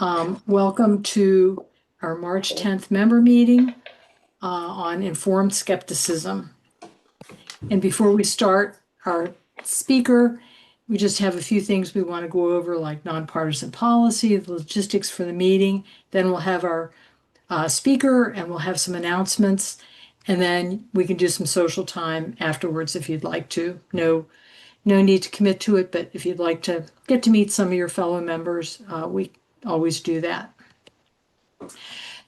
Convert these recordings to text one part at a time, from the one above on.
Welcome to our March 10th member meeting on informed skepticism. And before we start our speaker, we just have a few things we want to go over, like nonpartisan policy, the logistics for the meeting. Then we'll have our speaker and we'll have some announcements. And then we can do some social time afterwards if you'd like to. No need to commit to it, but if you'd like to get to meet some of your fellow members, we always do that.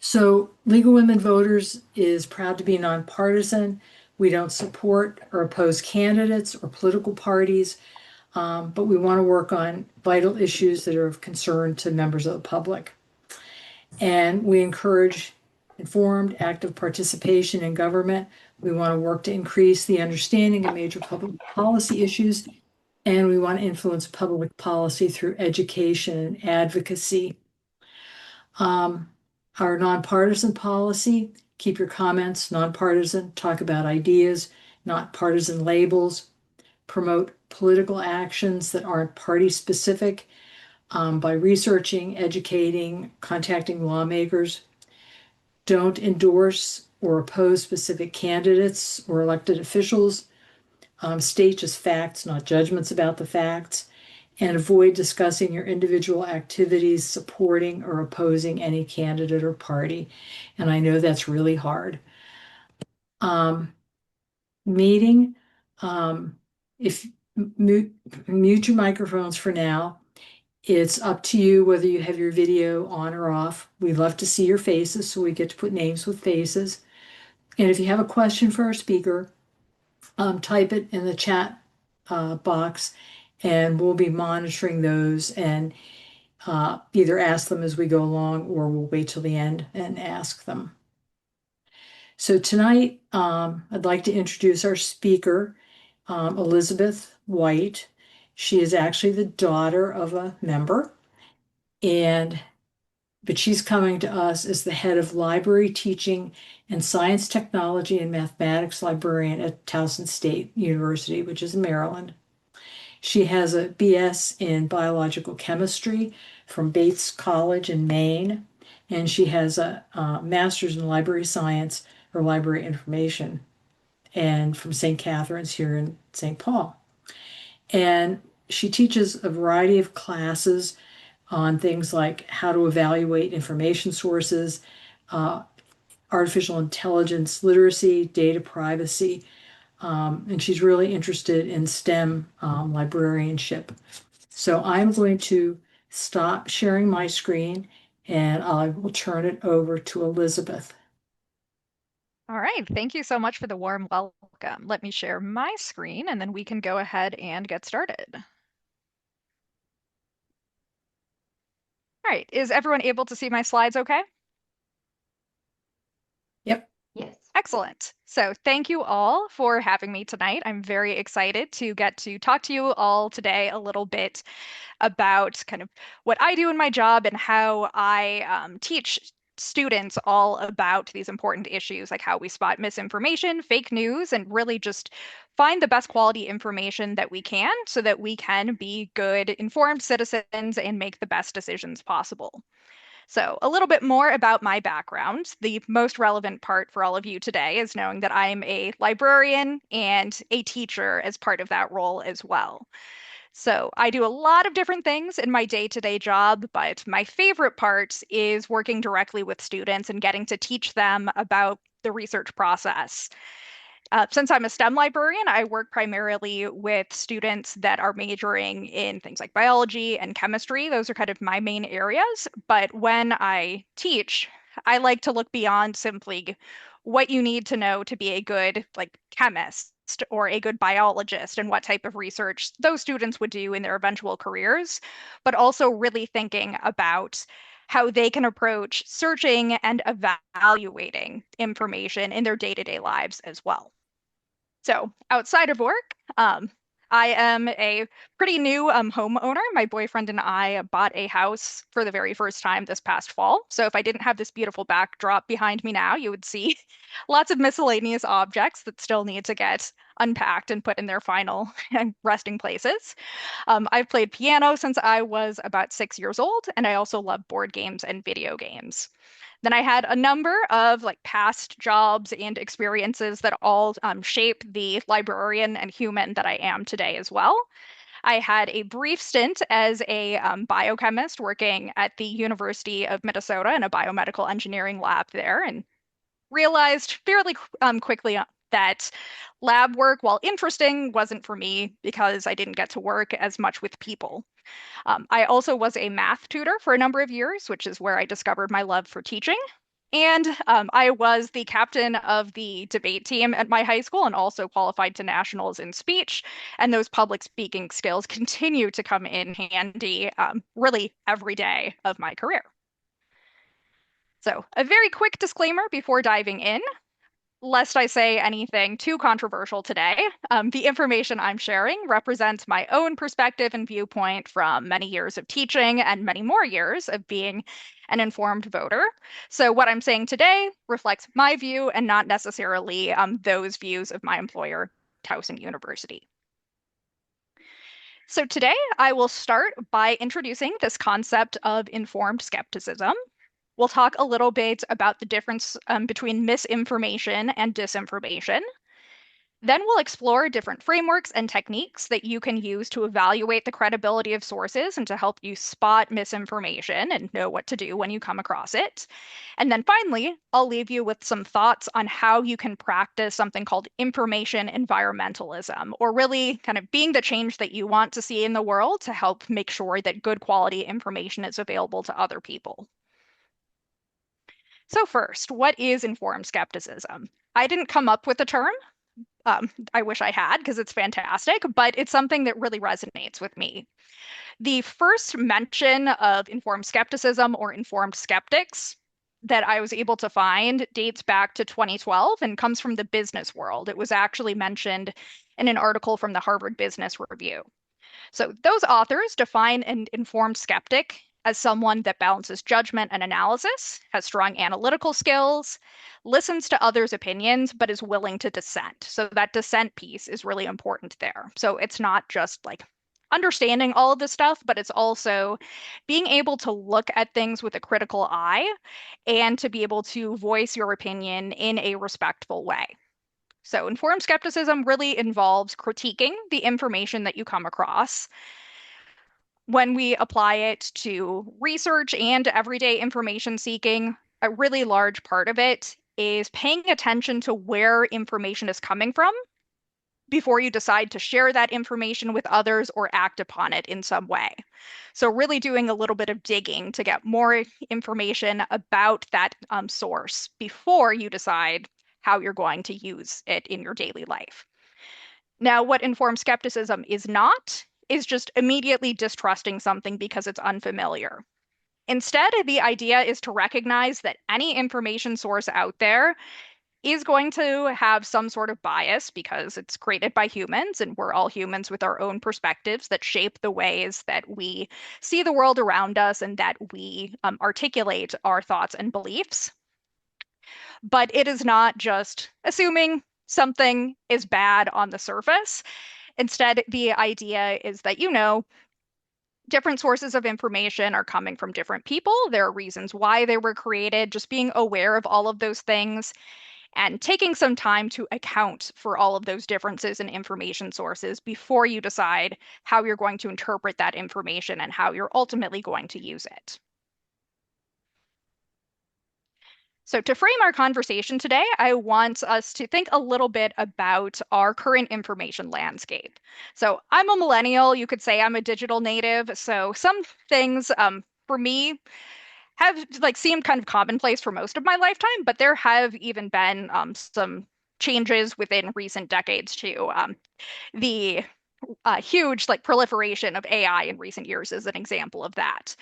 So League of Women Voters is proud to be nonpartisan. We don't support or oppose candidates or political parties, but we want to work on vital issues that are of concern to members of the public. And we encourage informed, active participation in government. We want to work to increase the understanding of major public policy issues, and we want to influence public policy through education and advocacy. Our nonpartisan policy: keep your comments nonpartisan, talk about ideas, not partisan labels, promote political actions that aren't party specific by researching, educating, contacting lawmakers. Don't endorse or oppose specific candidates or elected officials. State just facts, not judgments about the facts. And avoid discussing your individual activities supporting or opposing any candidate or party. And I know that's really hard. Meeting, if mute your microphones for now. It's up to you whether you have your video on or off. We love to see your faces, so we get to put names with faces. And if you have a question for our speaker, type it in the chat box, and we'll be monitoring those and either ask them as we go along, or we'll wait till the end and ask them. So tonight, I'd like to introduce our speaker, Elisabeth White. She is actually the daughter of a member, but she's coming to us as the head of library teaching and science, technology, and mathematics librarian at Towson State University, which is in Maryland. She has a BS in biological chemistry from Bates College in Maine, and she has a master's in library science or library information, and from St. Catherine's here in St. Paul. And she teaches a variety of classes on things like how to evaluate information sources, artificial intelligence literacy, data privacy, and she's really interested in STEM librarianship. So I'm going to stop sharing my screen and I will turn it over to Elisabeth. All right, thank you so much for the warm welcome. Let me share my screen and then we can go ahead and get started. All right, is everyone able to see my slides okay? Yep. Yes. Excellent. So thank you all for having me tonight. I'm very excited to get to talk to you all today a little bit about kind of what I do in my job and how I teach students all about these important issues, like how we spot misinformation, fake news, and really just find the best quality information that we can so that we can be good, informed citizens and make the best decisions possible. So, a little bit more about my background. The most relevant part for all of you today is knowing that I'm a librarian and a teacher as part of that role as well. So, I do a lot of different things in my day-to-day job, but my favorite part is working directly with students and getting to teach them about the research process. Since I'm a STEM librarian, I work primarily with students that are majoring in things like biology and chemistry. Those are kind of my main areas. But when I teach, I like to look beyond simply what you need to know to be a good like chemist or a good biologist and what type of research those students would do in their eventual careers, but also really thinking about how they can approach searching and evaluating information in their day-to-day lives as well. So outside of work, I am a pretty new homeowner. My boyfriend and I bought a house for the very first time this past fall. So if I didn't have this beautiful backdrop behind me now, you would see lots of miscellaneous objects that still need to get unpacked and put in their final resting places. I've played piano since I was about 6 years old, and I also love board games and video games. Then I had a number of like past jobs and experiences that all shape the librarian and human that I am today as well. I had a brief stint as a biochemist working at the University of Minnesota in a biomedical engineering lab there, and realized fairly quickly that lab work, while interesting, wasn't for me because I didn't get to work as much with people. I also was a math tutor for a number of years, which is where I discovered my love for teaching. And I was the captain of the debate team at my high school and also qualified to nationals in speech. And those public speaking skills continue to come in handy really every day of my career. So, a very quick disclaimer before diving in, lest I say anything too controversial today. The information I'm sharing represents my own perspective and viewpoint from many years of teaching and many more years of being an informed voter. So, what I'm saying today reflects my view and not necessarily those views of my employer, Towson University. So, today I will start by introducing this concept of informed skepticism. We'll talk a little bit about the difference between misinformation and disinformation. Then we'll explore different frameworks and techniques that you can use to evaluate the credibility of sources and to help you spot misinformation and know what to do when you come across it. And then finally, I'll leave you with some thoughts on how you can practice something called information environmentalism, or really kind of being the change that you want to see in the world to help make sure that good quality information is available to other people. So first, what is informed skepticism? I didn't come up with the term. I wish I had because it's fantastic, but it's something that really resonates with me. The first mention of informed skepticism or informed skeptics that I was able to find dates back to 2012 and comes from the business world. It was actually mentioned in an article from the Harvard Business Review. So those authors define an informed skeptic as someone that balances judgment and analysis, has strong analytical skills, listens to others' opinions, but is willing to dissent. So that dissent piece is really important there. So it's not just like understanding all of this stuff, but it's also being able to look at things with a critical eye and to be able to voice your opinion in a respectful way. So, informed skepticism really involves critiquing the information that you come across. When we apply it to research and everyday information seeking, a really large part of it is paying attention to where information is coming from before you decide to share that information with others or act upon it in some way. So, really doing a little bit of digging to get more information about that source before you decide how you're going to use it in your daily life. Now, what informed skepticism is not is just immediately distrusting something because it's unfamiliar. Instead, the idea is to recognize that any information source out there is going to have some sort of bias because it's created by humans, and we're all humans with our own perspectives that shape the ways that we see the world around us and that we articulate our thoughts and beliefs. But it is not just assuming something is bad on the surface. Instead, the idea is that, different sources of information are coming from different people. There are reasons why they were created, just being aware of all of those things and taking some time to account for all of those differences in information sources before you decide how you're going to interpret that information and how you're ultimately going to use it. So, to frame our conversation today, I want us to think a little bit about our current information landscape. So, I'm a millennial. You could say I'm a digital native. So, some things for me have like seemed kind of commonplace for most of my lifetime, but there have even been some changes within recent decades too. The huge like proliferation of AI in recent years is an example of that.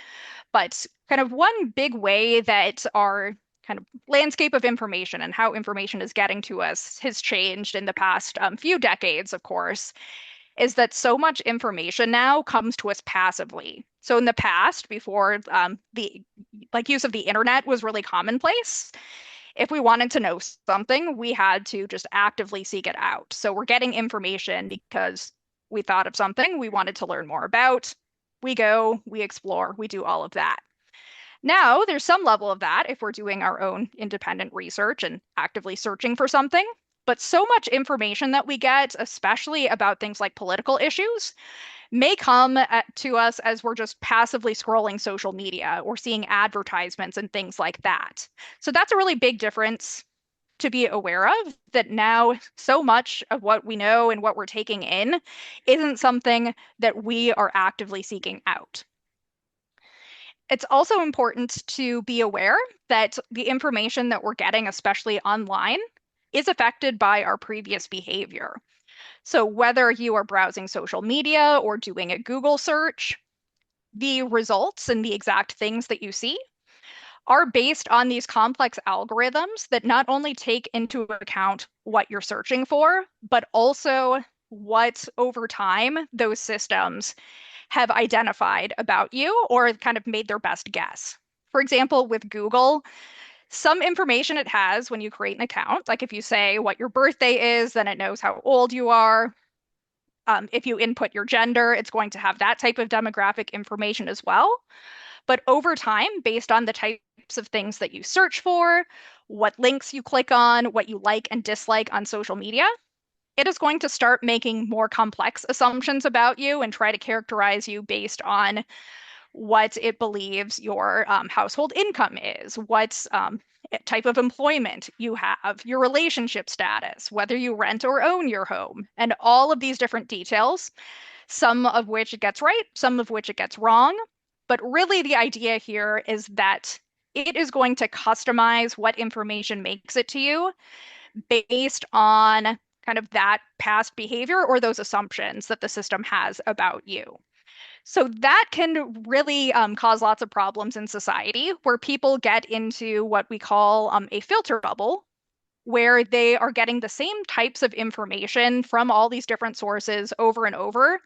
But kind of one big way that our kind of landscape of information and how information is getting to us has changed in the past few decades, of course, is that so much information now comes to us passively. So in the past, before the like use of the internet was really commonplace, If we wanted to know something, we had to just actively seek it out. So we're getting information because we thought of something we wanted to learn more about. We go, we explore, we do all of that. Now, there's some level of that if we're doing our own independent research and actively searching for something. But so much information that we get, especially about things like political issues, may come to us as we're just passively scrolling social media or seeing advertisements and things like that. So that's a really big difference to be aware of, that now so much of what we know and what we're taking in isn't something that we are actively seeking out. It's also important to be aware that the information that we're getting, especially online, is affected by our previous behavior. So whether you are browsing social media or doing a Google search, the results and the exact things that you see are based on these complex algorithms that not only take into account what you're searching for, but also what over time those systems have identified about you or kind of made their best guess. For example, with Google, some information it has when you create an account, like if you say what your birthday is, then it knows how old you are. If you input your gender, it's going to have that type of demographic information as well. But over time, based on the types of things that you search for, what links you click on, what you like and dislike on social media, it is going to start making more complex assumptions about you and try to characterize you based on what it believes your household income is, what type of employment you have, your relationship status, whether you rent or own your home, and all of these different details, some of which it gets right, some of which it gets wrong. But really, the idea here is that it is going to customize what information makes it to you based on kind of that past behavior or those assumptions that the system has about you. So that can really cause lots of problems in society where people get into what we call a filter bubble, where they are getting the same types of information from all these different sources over and over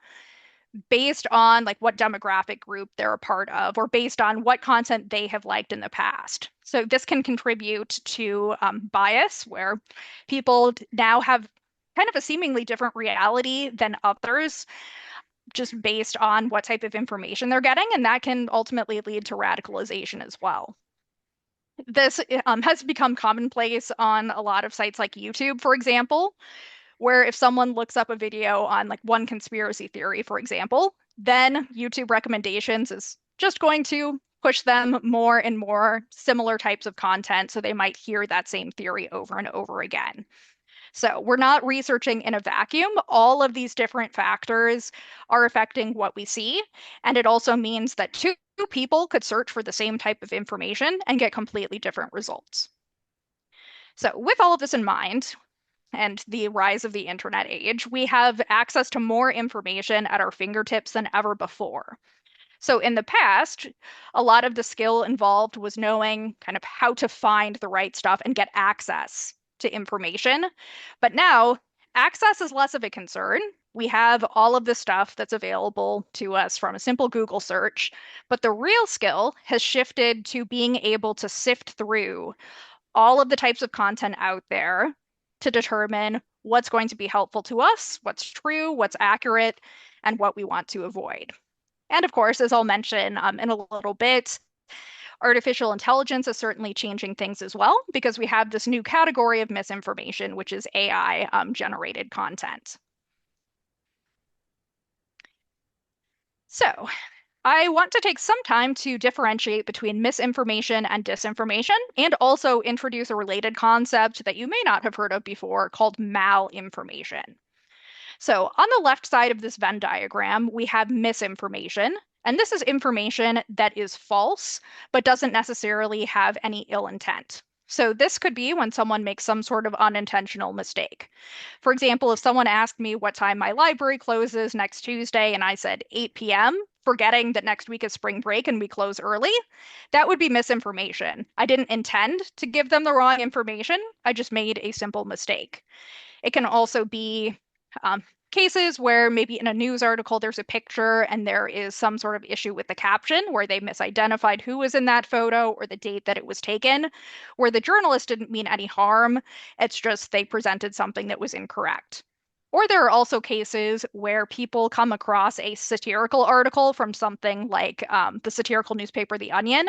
based on like what demographic group they're a part of or based on what content they have liked in the past. So this can contribute to bias where people now have kind of a seemingly different reality than others just based on what type of information they're getting, and that can ultimately lead to radicalization as well. This has become commonplace on a lot of sites like YouTube, for example, where if someone looks up a video on like one conspiracy theory, for example, then YouTube recommendations is just going to push them more and more similar types of content, so they might hear that same theory over and over again. So we're not researching in a vacuum. All of these different factors are affecting what we see. And it also means that two people could search for the same type of information and get completely different results. So with all of this in mind, and the rise of the internet age, we have access to more information at our fingertips than ever before. So in the past, a lot of the skill involved was knowing kind of how to find the right stuff and get access to information. But now, access is less of a concern. We have all of the stuff that's available to us from a simple Google search, but the real skill has shifted to being able to sift through all of the types of content out there to determine what's going to be helpful to us, what's true, what's accurate, and what we want to avoid. And of course, as I'll mention in a little bit, artificial intelligence is certainly changing things as well because we have this new category of misinformation, which is AI generated content. So, I want to take some time to differentiate between misinformation and disinformation, and also introduce a related concept that you may not have heard of before called malinformation. So on the left side of this Venn diagram, we have misinformation, and this is information that is false, but doesn't necessarily have any ill intent. So this could be when someone makes some sort of unintentional mistake. For example, if someone asked me what time my library closes next Tuesday and I said 8 p.m., forgetting that next week is spring break and we close early, that would be misinformation. I didn't intend to give them the wrong information. I just made a simple mistake. It can also be cases where maybe in a news article there's a picture and there is some sort of issue with the caption where they misidentified who was in that photo or the date that it was taken, where the journalist didn't mean any harm. It's just they presented something that was incorrect. Or there are also cases where people come across a satirical article from something like the satirical newspaper The Onion,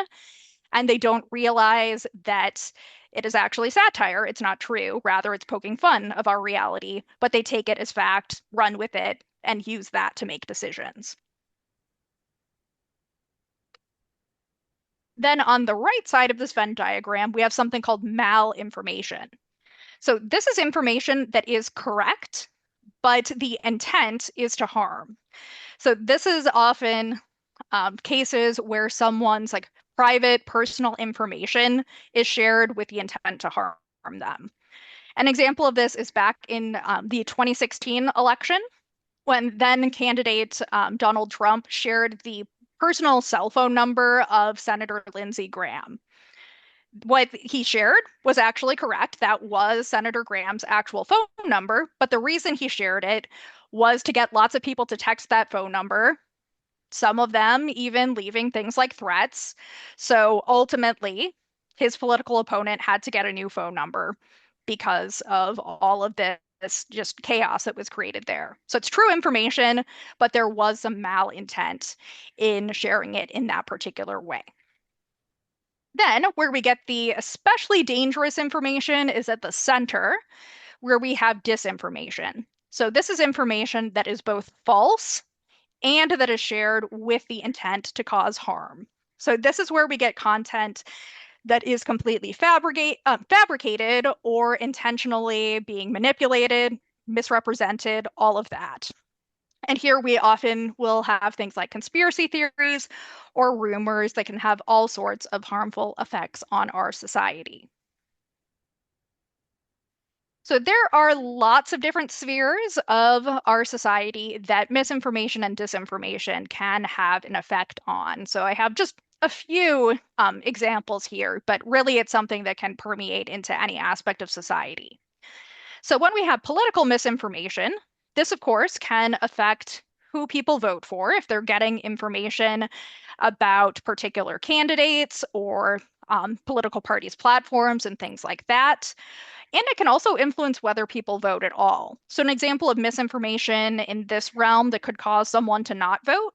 and they don't realize that it is actually satire. It's not true. Rather, it's poking fun of our reality, but they take it as fact, run with it, and use that to make decisions. Then on the right side of this Venn diagram, we have something called malinformation. So this is information that is correct, but the intent is to harm. So this is often cases where someone's like private personal information is shared with the intent to harm them. An example of this is back in the 2016 election when then candidate Donald Trump shared the personal cell phone number of Senator Lindsey Graham. What he shared was actually correct. That was Senator Graham's actual phone number, but the reason he shared it was to get lots of people to text that phone number, some of them even leaving things like threats. So ultimately, his political opponent had to get a new phone number because of all of this just chaos that was created there. So it's true information, but there was some malintent in sharing it in that particular way. Then, where we get the especially dangerous information is at the center, where we have disinformation. So, this is information that is both false and that is shared with the intent to cause harm. So, this is where we get content that is completely fabricated or intentionally being manipulated, misrepresented, all of that. And here we often will have things like conspiracy theories or rumors that can have all sorts of harmful effects on our society. So there are lots of different spheres of our society that misinformation and disinformation can have an effect on. So I have just a few examples here, but really it's something that can permeate into any aspect of society. So when we have political misinformation, this of course can affect who people vote for if they're getting information about particular candidates or political parties' platforms and things like that. And it can also influence whether people vote at all. So, an example of misinformation in this realm that could cause someone to not vote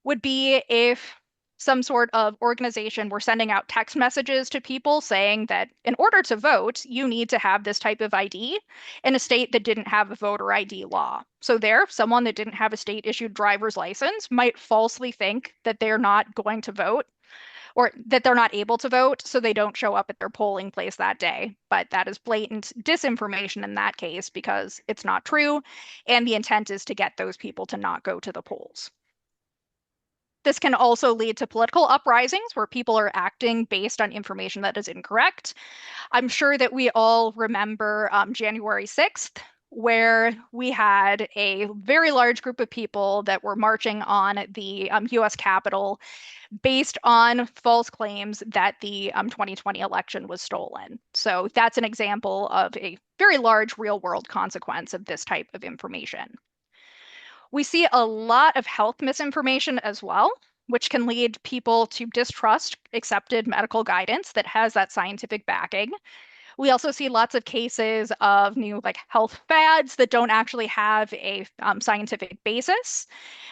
would be if some sort of organization were sending out text messages to people saying that in order to vote, you need to have this type of ID in a state that didn't have a voter ID law. So, there, someone that didn't have a state issued driver's license might falsely think that they're not going to vote or that they're not able to vote, so they don't show up at their polling place that day. But that is blatant disinformation in that case because it's not true, and the intent is to get those people to not go to the polls. This can also lead to political uprisings where people are acting based on information that is incorrect. I'm sure that we all remember January 6th, where we had a very large group of people that were marching on the US Capitol based on false claims that the 2020 election was stolen. So that's an example of a very large real world consequence of this type of information. We see a lot of health misinformation as well, which can lead people to distrust accepted medical guidance that has that scientific backing. We also see lots of cases of new like health fads that don't actually have a scientific basis,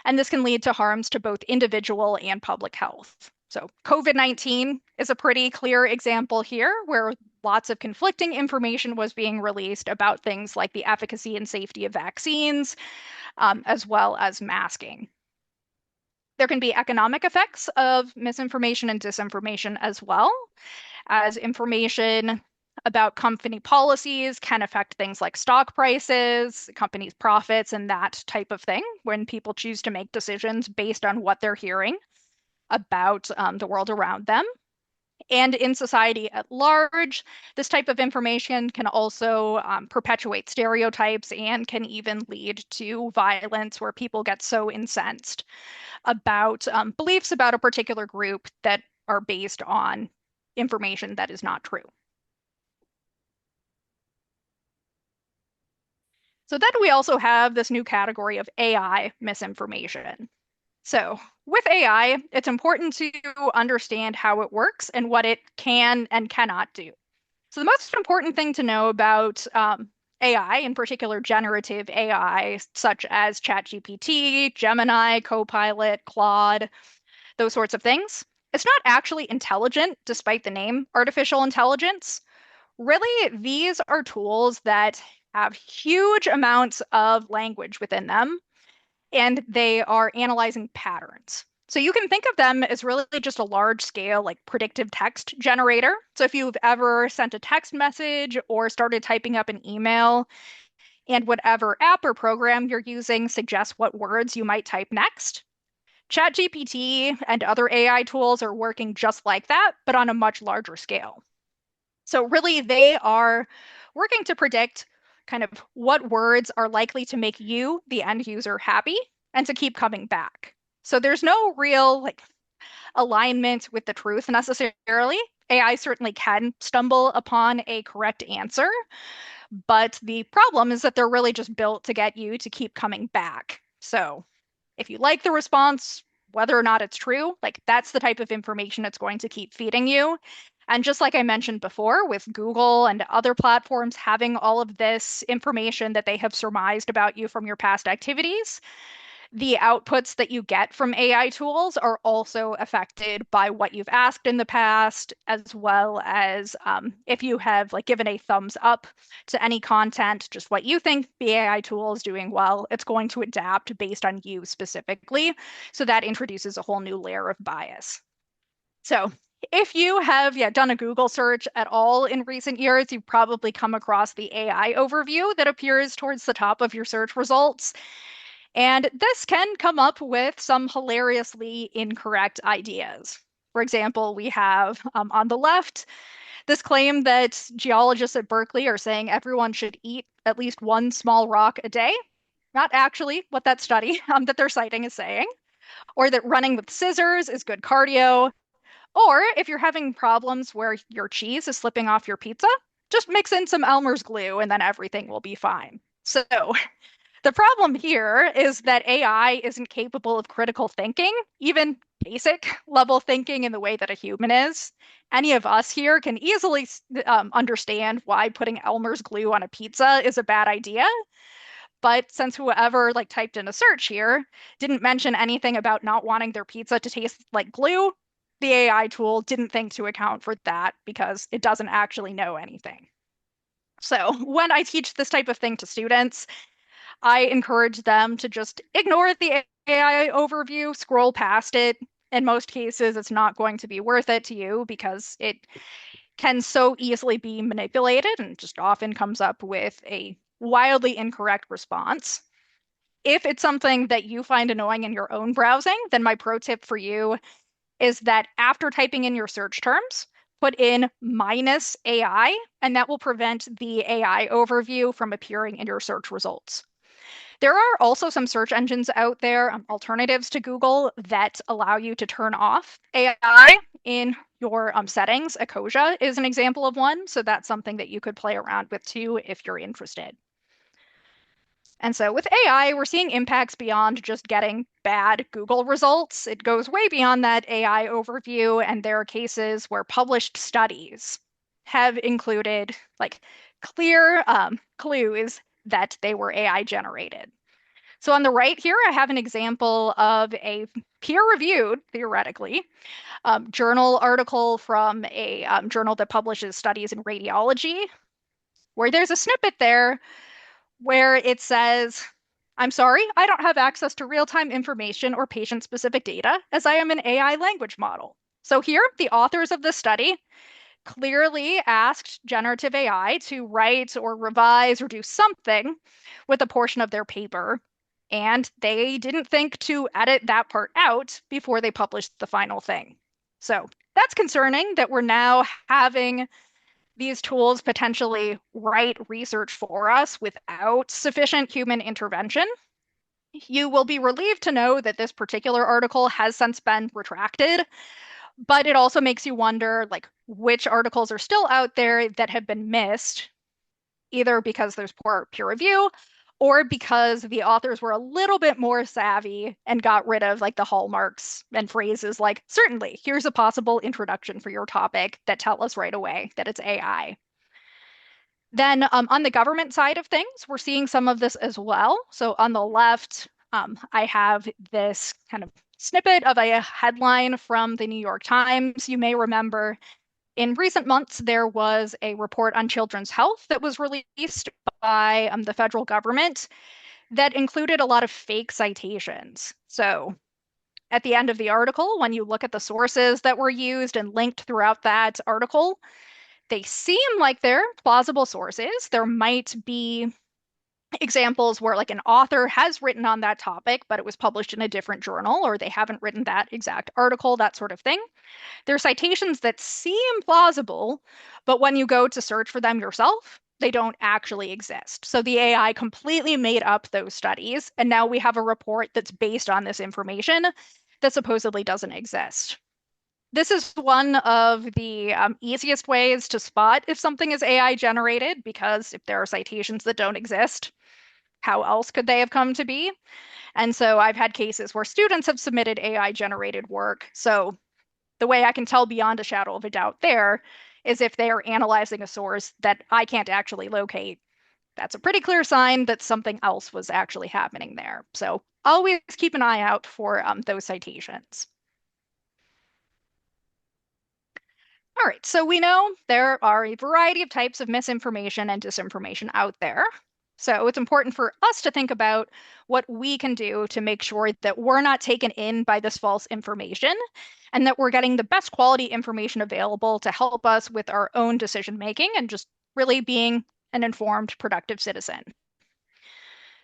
and this can lead to harms to both individual and public health. So COVID-19 is a pretty clear example here where lots of conflicting information was being released about things like the efficacy and safety of vaccines, as well as masking. There can be economic effects of misinformation and disinformation as well, as information about company policies can affect things like stock prices, companies' profits, and that type of thing when people choose to make decisions based on what they're hearing about the world around them. And in society at large, this type of information can also perpetuate stereotypes and can even lead to violence where people get so incensed about beliefs about a particular group that are based on information that is not true. So then we also have this new category of AI misinformation. So with AI, it's important to understand how it works and what it can and cannot do. So the most important thing to know about AI, in particular generative AI, such as ChatGPT, Gemini, Copilot, Claude, those sorts of things, it's not actually intelligent, despite the name artificial intelligence. Really, these are tools that have huge amounts of language within them, and they are analyzing patterns. So you can think of them as really just a large scale, like predictive text generator. So if you've ever sent a text message or started typing up an email, and whatever app or program you're using suggests what words you might type next, ChatGPT and other AI tools are working just like that, but on a much larger scale. So really, they are working to predict kind of what words are likely to make you, the end user, happy and to keep coming back. So there's no real like alignment with the truth necessarily. AI certainly can stumble upon a correct answer, but the problem is that they're really just built to get you to keep coming back. So if you like the response, whether or not it's true, like that's the type of information it's going to keep feeding you. And just like I mentioned before, with Google and other platforms having all of this information that they have surmised about you from your past activities, the outputs that you get from AI tools are also affected by what you've asked in the past, as well as if you have like given a thumbs up to any content, just what you think the AI tool is doing well, it's going to adapt based on you specifically. So that introduces a whole new layer of bias. So if you have done a Google search at all in recent years, you've probably come across the AI overview that appears towards the top of your search results. And this can come up with some hilariously incorrect ideas. For example, we have on the left this claim that geologists at Berkeley are saying everyone should eat at least one small rock a day. Not actually what that study that they're citing is saying, or that running with scissors is good cardio, or if you're having problems where your cheese is slipping off your pizza, just mix in some Elmer's glue and then everything will be fine. So the problem here is that AI isn't capable of critical thinking, even basic level thinking in the way that a human is. Any of us here can easily understand why putting Elmer's glue on a pizza is a bad idea. But since whoever like typed in a search here didn't mention anything about not wanting their pizza to taste like glue, the AI tool didn't think to account for that because it doesn't actually know anything. So when I teach this type of thing to students, I encourage them to just ignore the AI overview, scroll past it. In most cases, it's not going to be worth it to you because it can so easily be manipulated and just often comes up with a wildly incorrect response. If it's something that you find annoying in your own browsing, then my pro tip for you is that after typing in your search terms, put in minus AI, and that will prevent the AI overview from appearing in your search results. There are also some search engines out there, alternatives to Google, that allow you to turn off AI in your settings. Ecosia is an example of one, so that's something that you could play around with too if you're interested. And so with AI, we're seeing impacts beyond just getting bad Google results. It goes way beyond that AI overview, and there are cases where published studies have included like clear clues that they were AI generated. So on the right here, I have an example of a peer-reviewed, theoretically, journal article from a journal that publishes studies in radiology, where there's a snippet there where it says, I'm sorry, I don't have access to real-time information or patient-specific data as I am an AI language model. So here, the authors of this study clearly asked generative AI to write or revise or do something with a portion of their paper, and they didn't think to edit that part out before they published the final thing. So that's concerning that we're now having these tools potentially write research for us without sufficient human intervention. You will be relieved to know that this particular article has since been retracted, but it also makes you wonder like which articles are still out there that have been missed, either because there's poor peer review or because the authors were a little bit more savvy and got rid of like the hallmarks and phrases like, certainly, here's a possible introduction for your topic that tell us right away that it's AI. Then on the government side of things, we're seeing some of this as well. So on the left, I have this kind of snippet of a headline from the New York Times. You may remember in recent months, there was a report on children's health that was released by the federal government that included a lot of fake citations. So at the end of the article, when you look at the sources that were used and linked throughout that article, they seem like they're plausible sources. There might be examples where like an author has written on that topic, but it was published in a different journal, or they haven't written that exact article, that sort of thing. There are citations that seem plausible, but when you go to search for them yourself, they don't actually exist. So the AI completely made up those studies, and now we have a report that's based on this information that supposedly doesn't exist. This is one of the easiest ways to spot if something is AI generated, because if there are citations that don't exist, how else could they have come to be? And so I've had cases where students have submitted AI generated work. So the way I can tell beyond a shadow of a doubt there is if they are analyzing a source that I can't actually locate. That's a pretty clear sign that something else was actually happening there. So always keep an eye out for those citations. All right, so we know there are a variety of types of misinformation and disinformation out there. So it's important for us to think about what we can do to make sure that we're not taken in by this false information and that we're getting the best quality information available to help us with our own decision making and just really being an informed, productive citizen.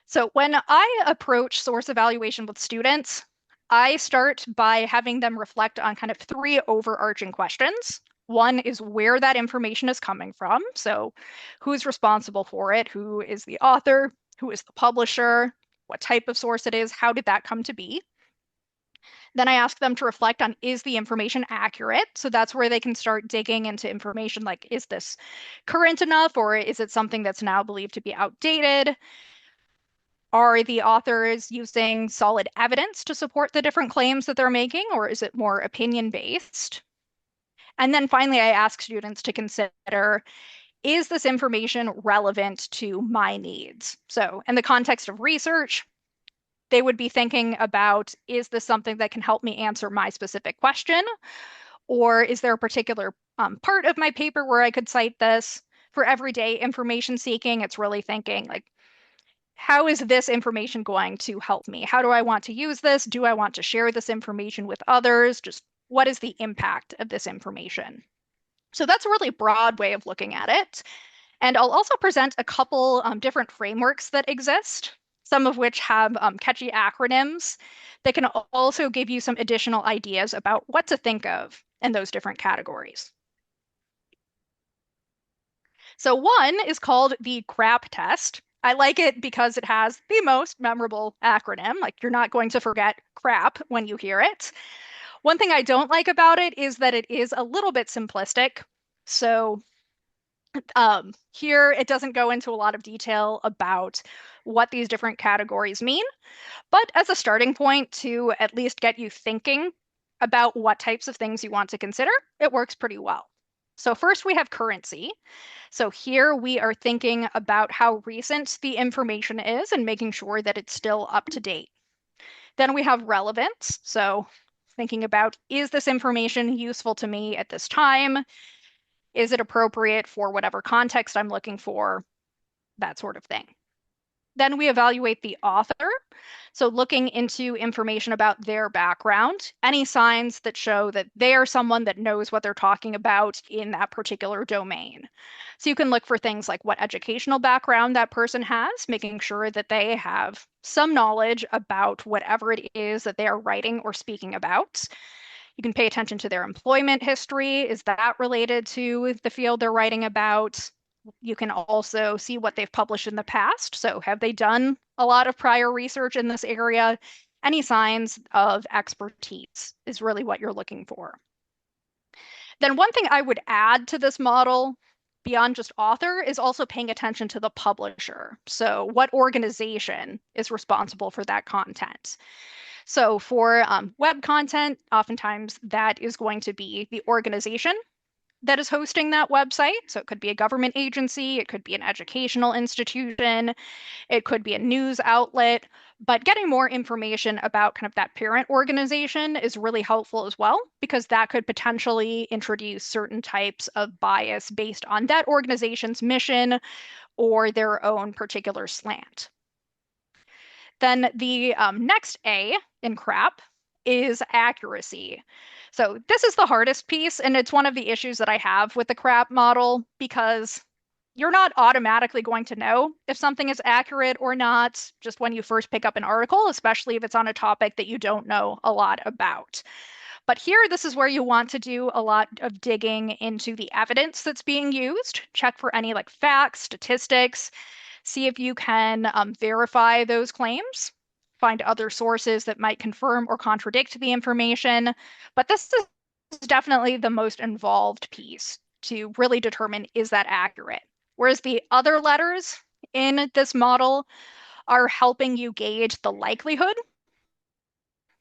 So when I approach source evaluation with students, I start by having them reflect on kind of three overarching questions. One is where that information is coming from. So who's responsible for it? Who is the author? Who is the publisher? What type of source it is? How did that come to be? Then I ask them to reflect on, is the information accurate? So that's where they can start digging into information like, is this current enough, or is it something that's now believed to be outdated? Are the authors using solid evidence to support the different claims that they're making, or is it more opinion based? And then finally, I ask students to consider, is this information relevant to my needs? So, in the context of research, they would be thinking about, is this something that can help me answer my specific question? Or is there a particular part of my paper where I could cite this? For everyday information seeking, it's really thinking like, how is this information going to help me? How do I want to use this? Do I want to share this information with others? Just what is the impact of this information? So that's a really broad way of looking at it. And I'll also present a couple different frameworks that exist, some of which have catchy acronyms that can also give you some additional ideas about what to think of in those different categories. So one is called the CRAP test. I like it because it has the most memorable acronym. Like you're not going to forget crap when you hear it. One thing I don't like about it is that it is a little bit simplistic. So here it doesn't go into a lot of detail about what these different categories mean, but as a starting point to at least get you thinking about what types of things you want to consider, it works pretty well. So first we have currency. So here we are thinking about how recent the information is and making sure that it's still up to date. Then we have relevance. So thinking about, is this information useful to me at this time? Is it appropriate for whatever context I'm looking for? That sort of thing. Then we evaluate the author. So looking into information about their background, any signs that show that they are someone that knows what they're talking about in that particular domain. So you can look for things like what educational background that person has, making sure that they have some knowledge about whatever it is that they are writing or speaking about. You can pay attention to their employment history. Is that related to the field they're writing about? You can also see what they've published in the past. So have they done a lot of prior research in this area? Any signs of expertise is really what you're looking for. Then one thing I would add to this model beyond just author is also paying attention to the publisher. So, what organization is responsible for that content? So, for web content, oftentimes that is going to be the organization that is hosting that website. So, it could be a government agency, it could be an educational institution, it could be a news outlet, but getting more information about kind of that parent organization is really helpful as well, because that could potentially introduce certain types of bias based on that organization's mission or their own particular slant. Then the next A in CRAP is accuracy. So this is the hardest piece, and it's one of the issues that I have with the CRAP model because you're not automatically going to know if something is accurate or not just when you first pick up an article, especially if it's on a topic that you don't know a lot about. But here, this is where you want to do a lot of digging into the evidence that's being used, check for any like facts, statistics, see if you can verify those claims, find other sources that might confirm or contradict the information. But this is definitely the most involved piece to really determine is that accurate. Whereas the other letters in this model are helping you gauge the likelihood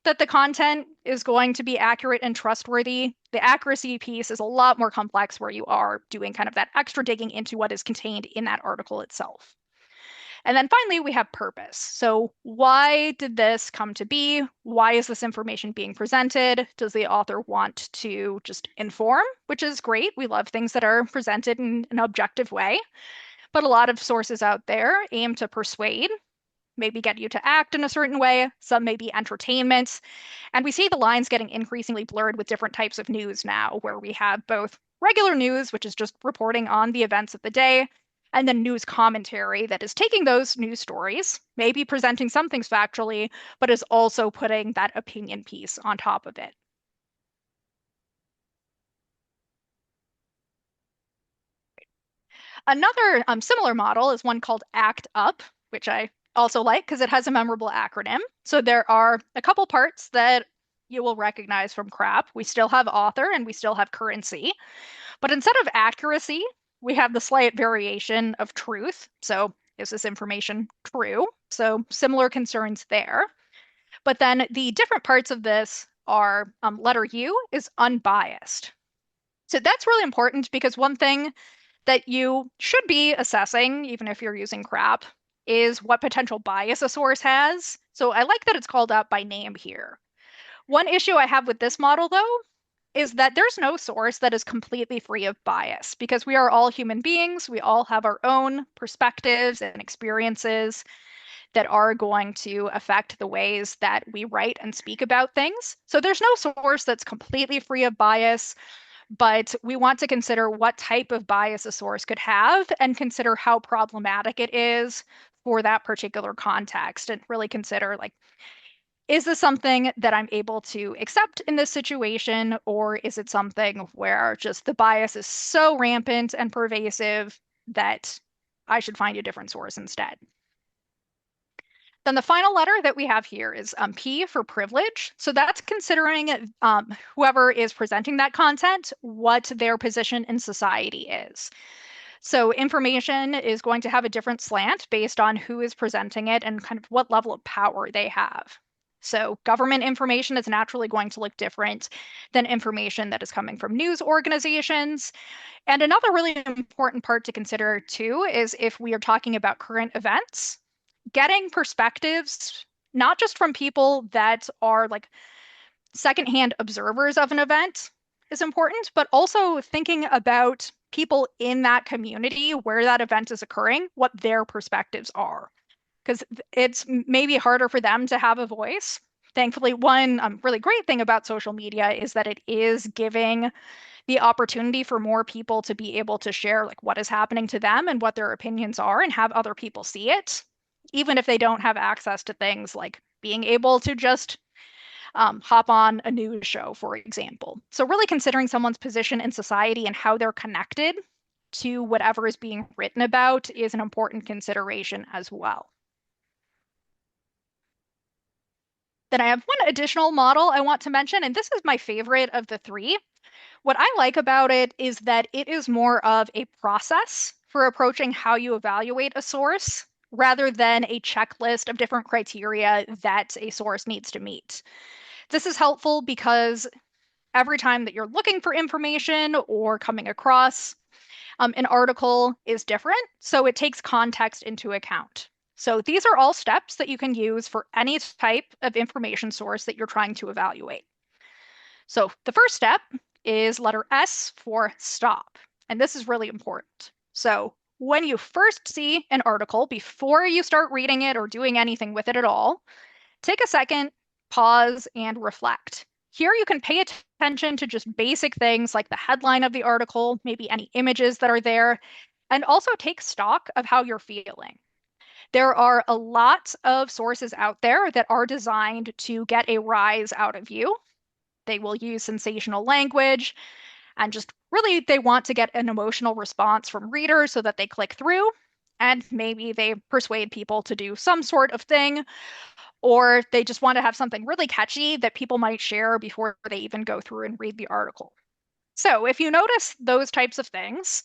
that the content is going to be accurate and trustworthy. The accuracy piece is a lot more complex where you are doing kind of that extra digging into what is contained in that article itself. And then finally, we have purpose. So, why did this come to be? Why is this information being presented? Does the author want to just inform, which is great? We love things that are presented in an objective way. But a lot of sources out there aim to persuade, maybe get you to act in a certain way. Some may be entertainment. And we see the lines getting increasingly blurred with different types of news now, where we have both regular news, which is just reporting on the events of the day, and then news commentary that is taking those news stories, maybe presenting some things factually, but is also putting that opinion piece on top of it. Another similar model is one called ACT UP, which I also like because it has a memorable acronym. So there are a couple parts that you will recognize from CRAP. We still have author and we still have currency. But instead of accuracy, we have the slight variation of truth. So is this information true? So similar concerns there. But then the different parts of this are letter U is unbiased. So that's really important because one thing that you should be assessing, even if you're using CRAP, is what potential bias a source has. So I like that it's called out by name here. One issue I have with this model, though, is that there's no source that is completely free of bias because we are all human beings. We all have our own perspectives and experiences that are going to affect the ways that we write and speak about things. So there's no source that's completely free of bias, but we want to consider what type of bias a source could have and consider how problematic it is for that particular context and really consider like, is this something that I'm able to accept in this situation, or is it something where just the bias is so rampant and pervasive that I should find a different source instead? Then the final letter that we have here is P for privilege. So that's considering whoever is presenting that content, what their position in society is. So information is going to have a different slant based on who is presenting it and kind of what level of power they have. So government information is naturally going to look different than information that is coming from news organizations. And another really important part to consider too is if we are talking about current events, getting perspectives, not just from people that are like secondhand observers of an event is important, but also thinking about people in that community where that event is occurring, what their perspectives are. Because it's maybe harder for them to have a voice. Thankfully, one really great thing about social media is that it is giving the opportunity for more people to be able to share like what is happening to them and what their opinions are and have other people see it, even if they don't have access to things like being able to just hop on a news show, for example. So really considering someone's position in society and how they're connected to whatever is being written about is an important consideration as well. Then I have one additional model I want to mention, and this is my favorite of the three, What I like about it is that it is more of a process for approaching how you evaluate a source rather than a checklist of different criteria that a source needs to meet. This is helpful because every time that you're looking for information or coming across an article is different, so it takes context into account. So these are all steps that you can use for any type of information source that you're trying to evaluate. So the first step is letter S for stop. And this is really important. So when you first see an article, before you start reading it or doing anything with it at all, take a second, pause, and reflect. Here you can pay attention to just basic things like the headline of the article, maybe any images that are there, and also take stock of how you're feeling. There are a lot of sources out there that are designed to get a rise out of you. They will use sensational language and just really they want to get an emotional response from readers so that they click through and maybe they persuade people to do some sort of thing, or they just want to have something really catchy that people might share before they even go through and read the article. So if you notice those types of things,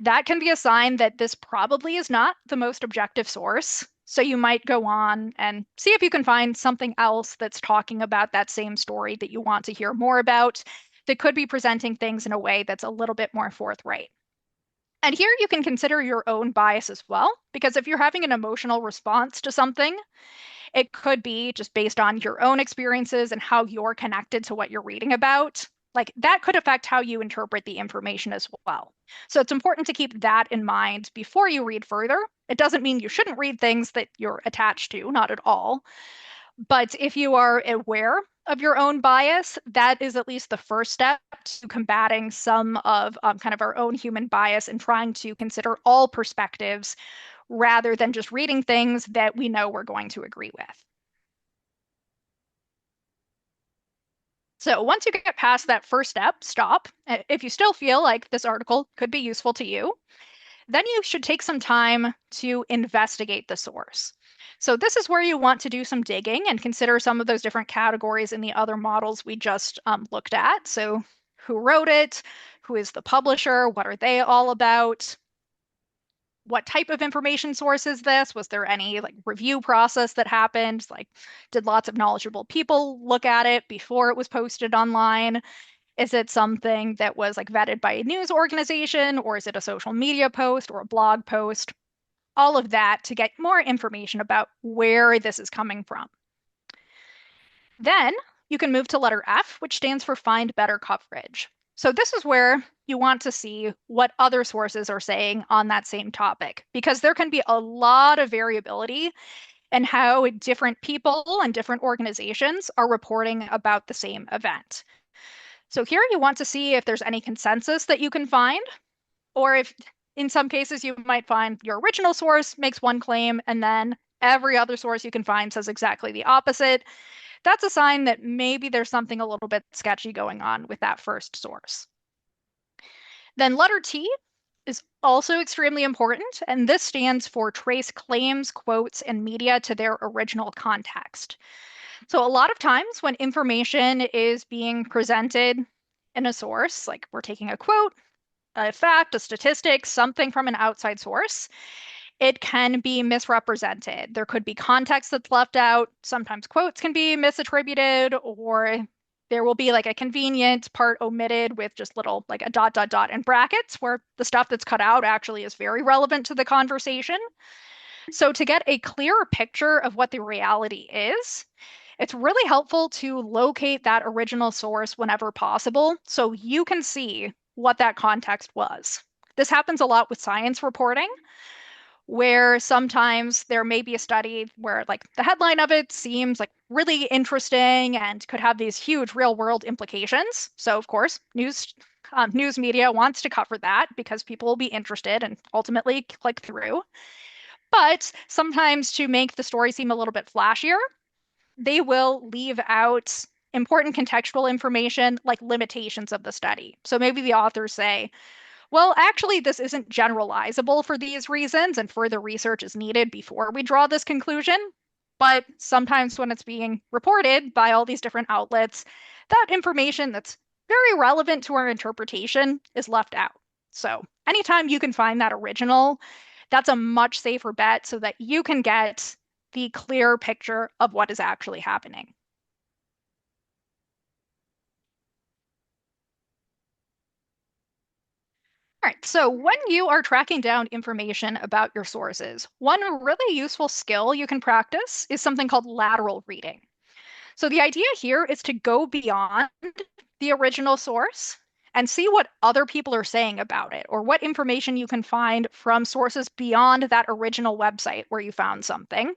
that can be a sign that this probably is not the most objective source. So you might go on and see if you can find something else that's talking about that same story that you want to hear more about that could be presenting things in a way that's a little bit more forthright. And here you can consider your own bias as well, because if you're having an emotional response to something, it could be just based on your own experiences and how you're connected to what you're reading about. Like that could affect how you interpret the information as well. So it's important to keep that in mind before you read further. It doesn't mean you shouldn't read things that you're attached to, not at all. But if you are aware of your own bias, that is at least the first step to combating some of kind of our own human bias and trying to consider all perspectives rather than just reading things that we know we're going to agree with. So once you get past that first step, stop. If you still feel like this article could be useful to you, then you should take some time to investigate the source. So this is where you want to do some digging and consider some of those different categories in the other models we just looked at. So who wrote it? Who is the publisher? What are they all about? What type of information source is this? Was there any like review process that happened? Like, did lots of knowledgeable people look at it before it was posted online? Is it something that was like vetted by a news organization, or is it a social media post or a blog post? All of that to get more information about where this is coming from. Then you can move to letter F, which stands for find better coverage. So this is where you want to see what other sources are saying on that same topic, because there can be a lot of variability in how different people and different organizations are reporting about the same event. So here you want to see if there's any consensus that you can find, or if in some cases you might find your original source makes one claim and then every other source you can find says exactly the opposite. That's a sign that maybe there's something a little bit sketchy going on with that first source. Then letter T is also extremely important, and this stands for trace claims, quotes, and media to their original context. So a lot of times when information is being presented in a source, like we're taking a quote, a fact, a statistic, something from an outside source, it can be misrepresented. There could be context that's left out. Sometimes quotes can be misattributed, or there will be like a convenient part omitted with just little like a dot, dot, dot in brackets where the stuff that's cut out actually is very relevant to the conversation. So to get a clearer picture of what the reality is, it's really helpful to locate that original source whenever possible so you can see what that context was. This happens a lot with science reporting, where sometimes there may be a study where like the headline of it seems like really interesting and could have these huge real world implications. So of course, news media wants to cover that because people will be interested and ultimately click through. But sometimes to make the story seem a little bit flashier, they will leave out important contextual information like limitations of the study. So maybe the authors say, well, actually, this isn't generalizable for these reasons, and further research is needed before we draw this conclusion. But sometimes when it's being reported by all these different outlets, that information that's very relevant to our interpretation is left out. So anytime you can find that original, that's a much safer bet so that you can get the clear picture of what is actually happening. All right, so when you are tracking down information about your sources, one really useful skill you can practice is something called lateral reading. So the idea here is to go beyond the original source and see what other people are saying about it, or what information you can find from sources beyond that original website where you found something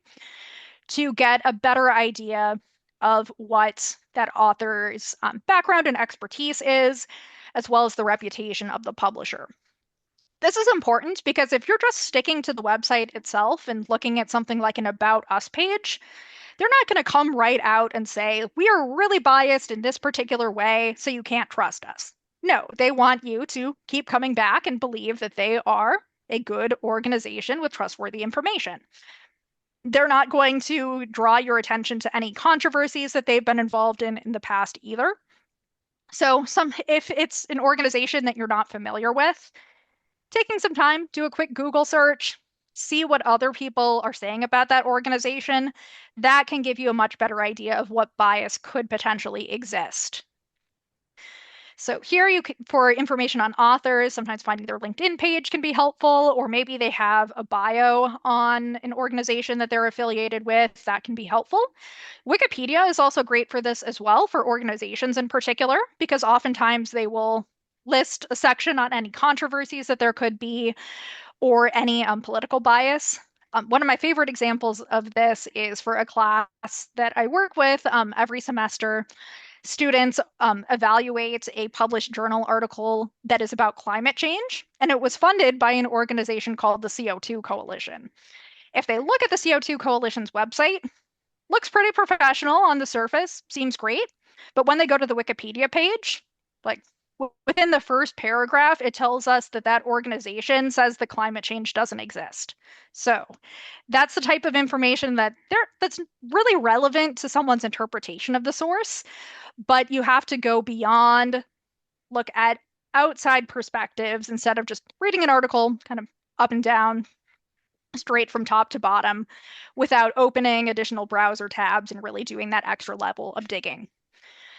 to get a better idea of what that author's background and expertise is, as well as the reputation of the publisher. This is important because if you're just sticking to the website itself and looking at something like an About Us page, they're not going to come right out and say, we are really biased in this particular way, so you can't trust us. No, they want you to keep coming back and believe that they are a good organization with trustworthy information. They're not going to draw your attention to any controversies that they've been involved in the past either. So if it's an organization that you're not familiar with, taking some time, do a quick Google search, see what other people are saying about that organization. That can give you a much better idea of what bias could potentially exist. So here you can, for information on authors, sometimes finding their LinkedIn page can be helpful, or maybe they have a bio on an organization that they're affiliated with. That can be helpful. Wikipedia is also great for this as well, for organizations in particular, because oftentimes they will list a section on any controversies that there could be or any political bias. One of my favorite examples of this is for a class that I work with every semester. Students evaluate a published journal article that is about climate change, and it was funded by an organization called the CO2 Coalition. If they look at the CO2 Coalition's website, looks pretty professional on the surface, seems great, but when they go to the Wikipedia page, like within the first paragraph, it tells us that that organization says that climate change doesn't exist. So that's the type of information that's really relevant to someone's interpretation of the source, but you have to go beyond, look at outside perspectives instead of just reading an article kind of up and down, straight from top to bottom, without opening additional browser tabs and really doing that extra level of digging.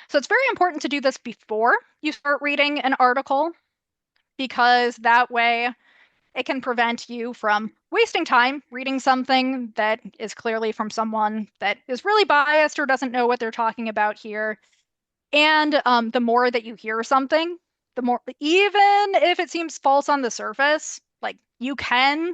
So it's very important to do this before you start reading an article, because that way it can prevent you from wasting time reading something that is clearly from someone that is really biased or doesn't know what they're talking about here. And the more that you hear something, the more, even if it seems false on the surface, like you can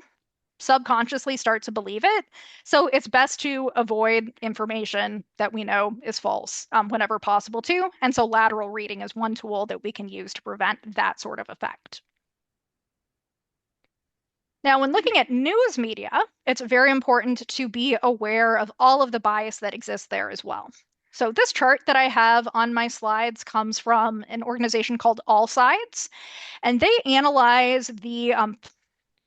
subconsciously start to believe it. So it's best to avoid information that we know is false whenever possible too. And so lateral reading is one tool that we can use to prevent that sort of effect. Now, when looking at news media, it's very important to be aware of all of the bias that exists there as well. So this chart that I have on my slides comes from an organization called All Sides, and they analyze the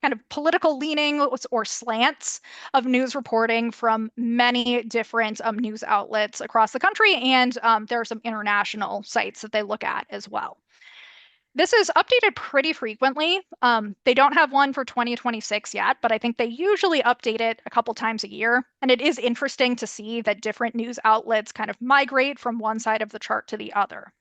kind of political leanings or slants of news reporting from many different news outlets across the country, and there are some international sites that they look at as well. This is updated pretty frequently. They don't have one for 2026 yet, but I think they usually update it a couple times a year. And it is interesting to see that different news outlets kind of migrate from one side of the chart to the other.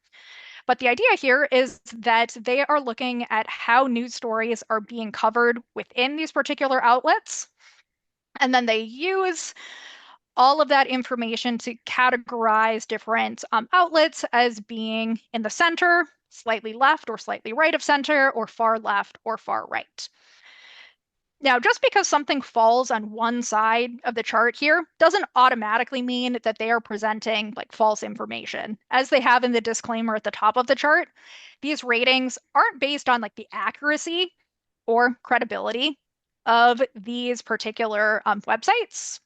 But the idea here is that they are looking at how news stories are being covered within these particular outlets. And then they use all of that information to categorize different outlets as being in the center, slightly left or slightly right of center, or far left or far right. Now, just because something falls on one side of the chart here doesn't automatically mean that they are presenting like false information. As they have in the disclaimer at the top of the chart, these ratings aren't based on like the accuracy or credibility of these particular websites,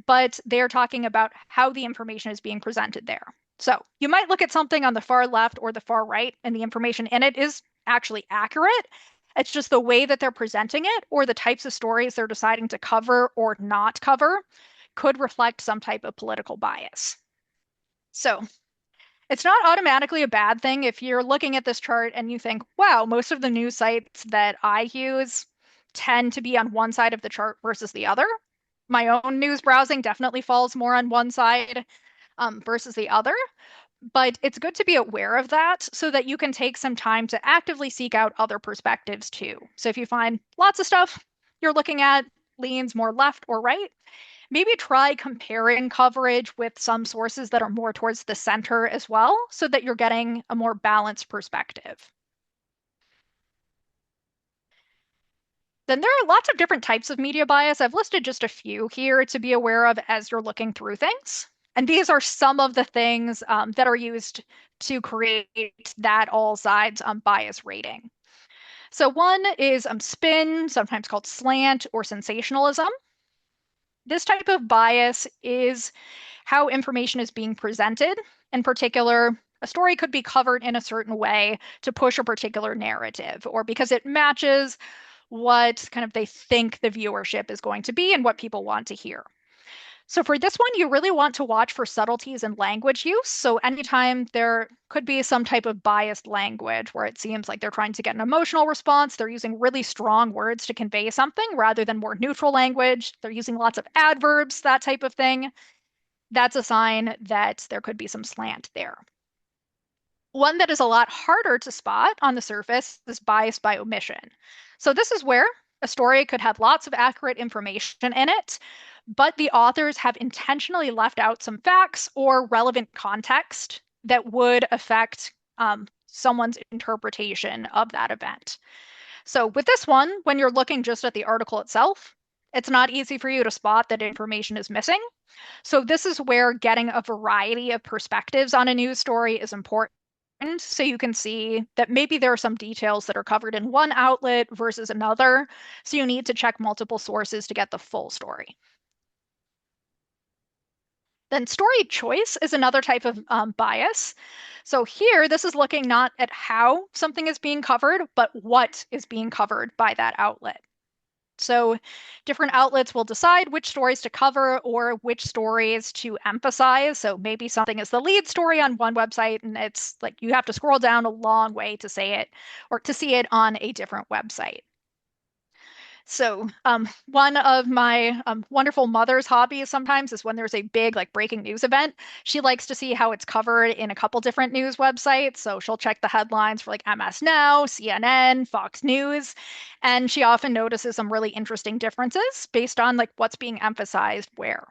but they're talking about how the information is being presented there. So you might look at something on the far left or the far right, and the information in it is actually accurate. It's just the way that they're presenting it or the types of stories they're deciding to cover or not cover could reflect some type of political bias. So It's not automatically a bad thing if you're looking at this chart and you think, wow, most of the news sites that I use tend to be on one side of the chart versus the other. My own news browsing definitely falls more on one side versus the other. But it's good to be aware of that so that you can take some time to actively seek out other perspectives too. So if you find lots of stuff you're looking at leans more left or right, maybe try comparing coverage with some sources that are more towards the center as well, so that you're getting a more balanced perspective. Then there are lots of different types of media bias. I've listed just a few here to be aware of as you're looking through things. And these are some of the things that are used to create that all sides bias rating. So one is spin, sometimes called slant or sensationalism. This type of bias is how information is being presented. In particular, a story could be covered in a certain way to push a particular narrative, or because it matches what kind of they think the viewership is going to be and what people want to hear. So for this one, you really want to watch for subtleties in language use. So anytime there could be some type of biased language where it seems like they're trying to get an emotional response, they're using really strong words to convey something rather than more neutral language. They're using lots of adverbs, that type of thing. That's a sign that there could be some slant there. One that is a lot harder to spot on the surface is bias by omission. So this is where a story could have lots of accurate information in it, but the authors have intentionally left out some facts or relevant context that would affect someone's interpretation of that event. So with this one, when you're looking just at the article itself, it's not easy for you to spot that information is missing. So this is where getting a variety of perspectives on a news story is important. So you can see that maybe there are some details that are covered in one outlet versus another. So you need to check multiple sources to get the full story. Then story choice is another type of bias. So here, this is looking not at how something is being covered, but what is being covered by that outlet. So different outlets will decide which stories to cover or which stories to emphasize. So maybe something is the lead story on one website, and it's like you have to scroll down a long way to say it or to see it on a different website. So, one of my wonderful mother's hobbies sometimes is when there's a big, like, breaking news event. She likes to see how it's covered in a couple different news websites. So she'll check the headlines for like MS Now, CNN, Fox News, and she often notices some really interesting differences based on like what's being emphasized where.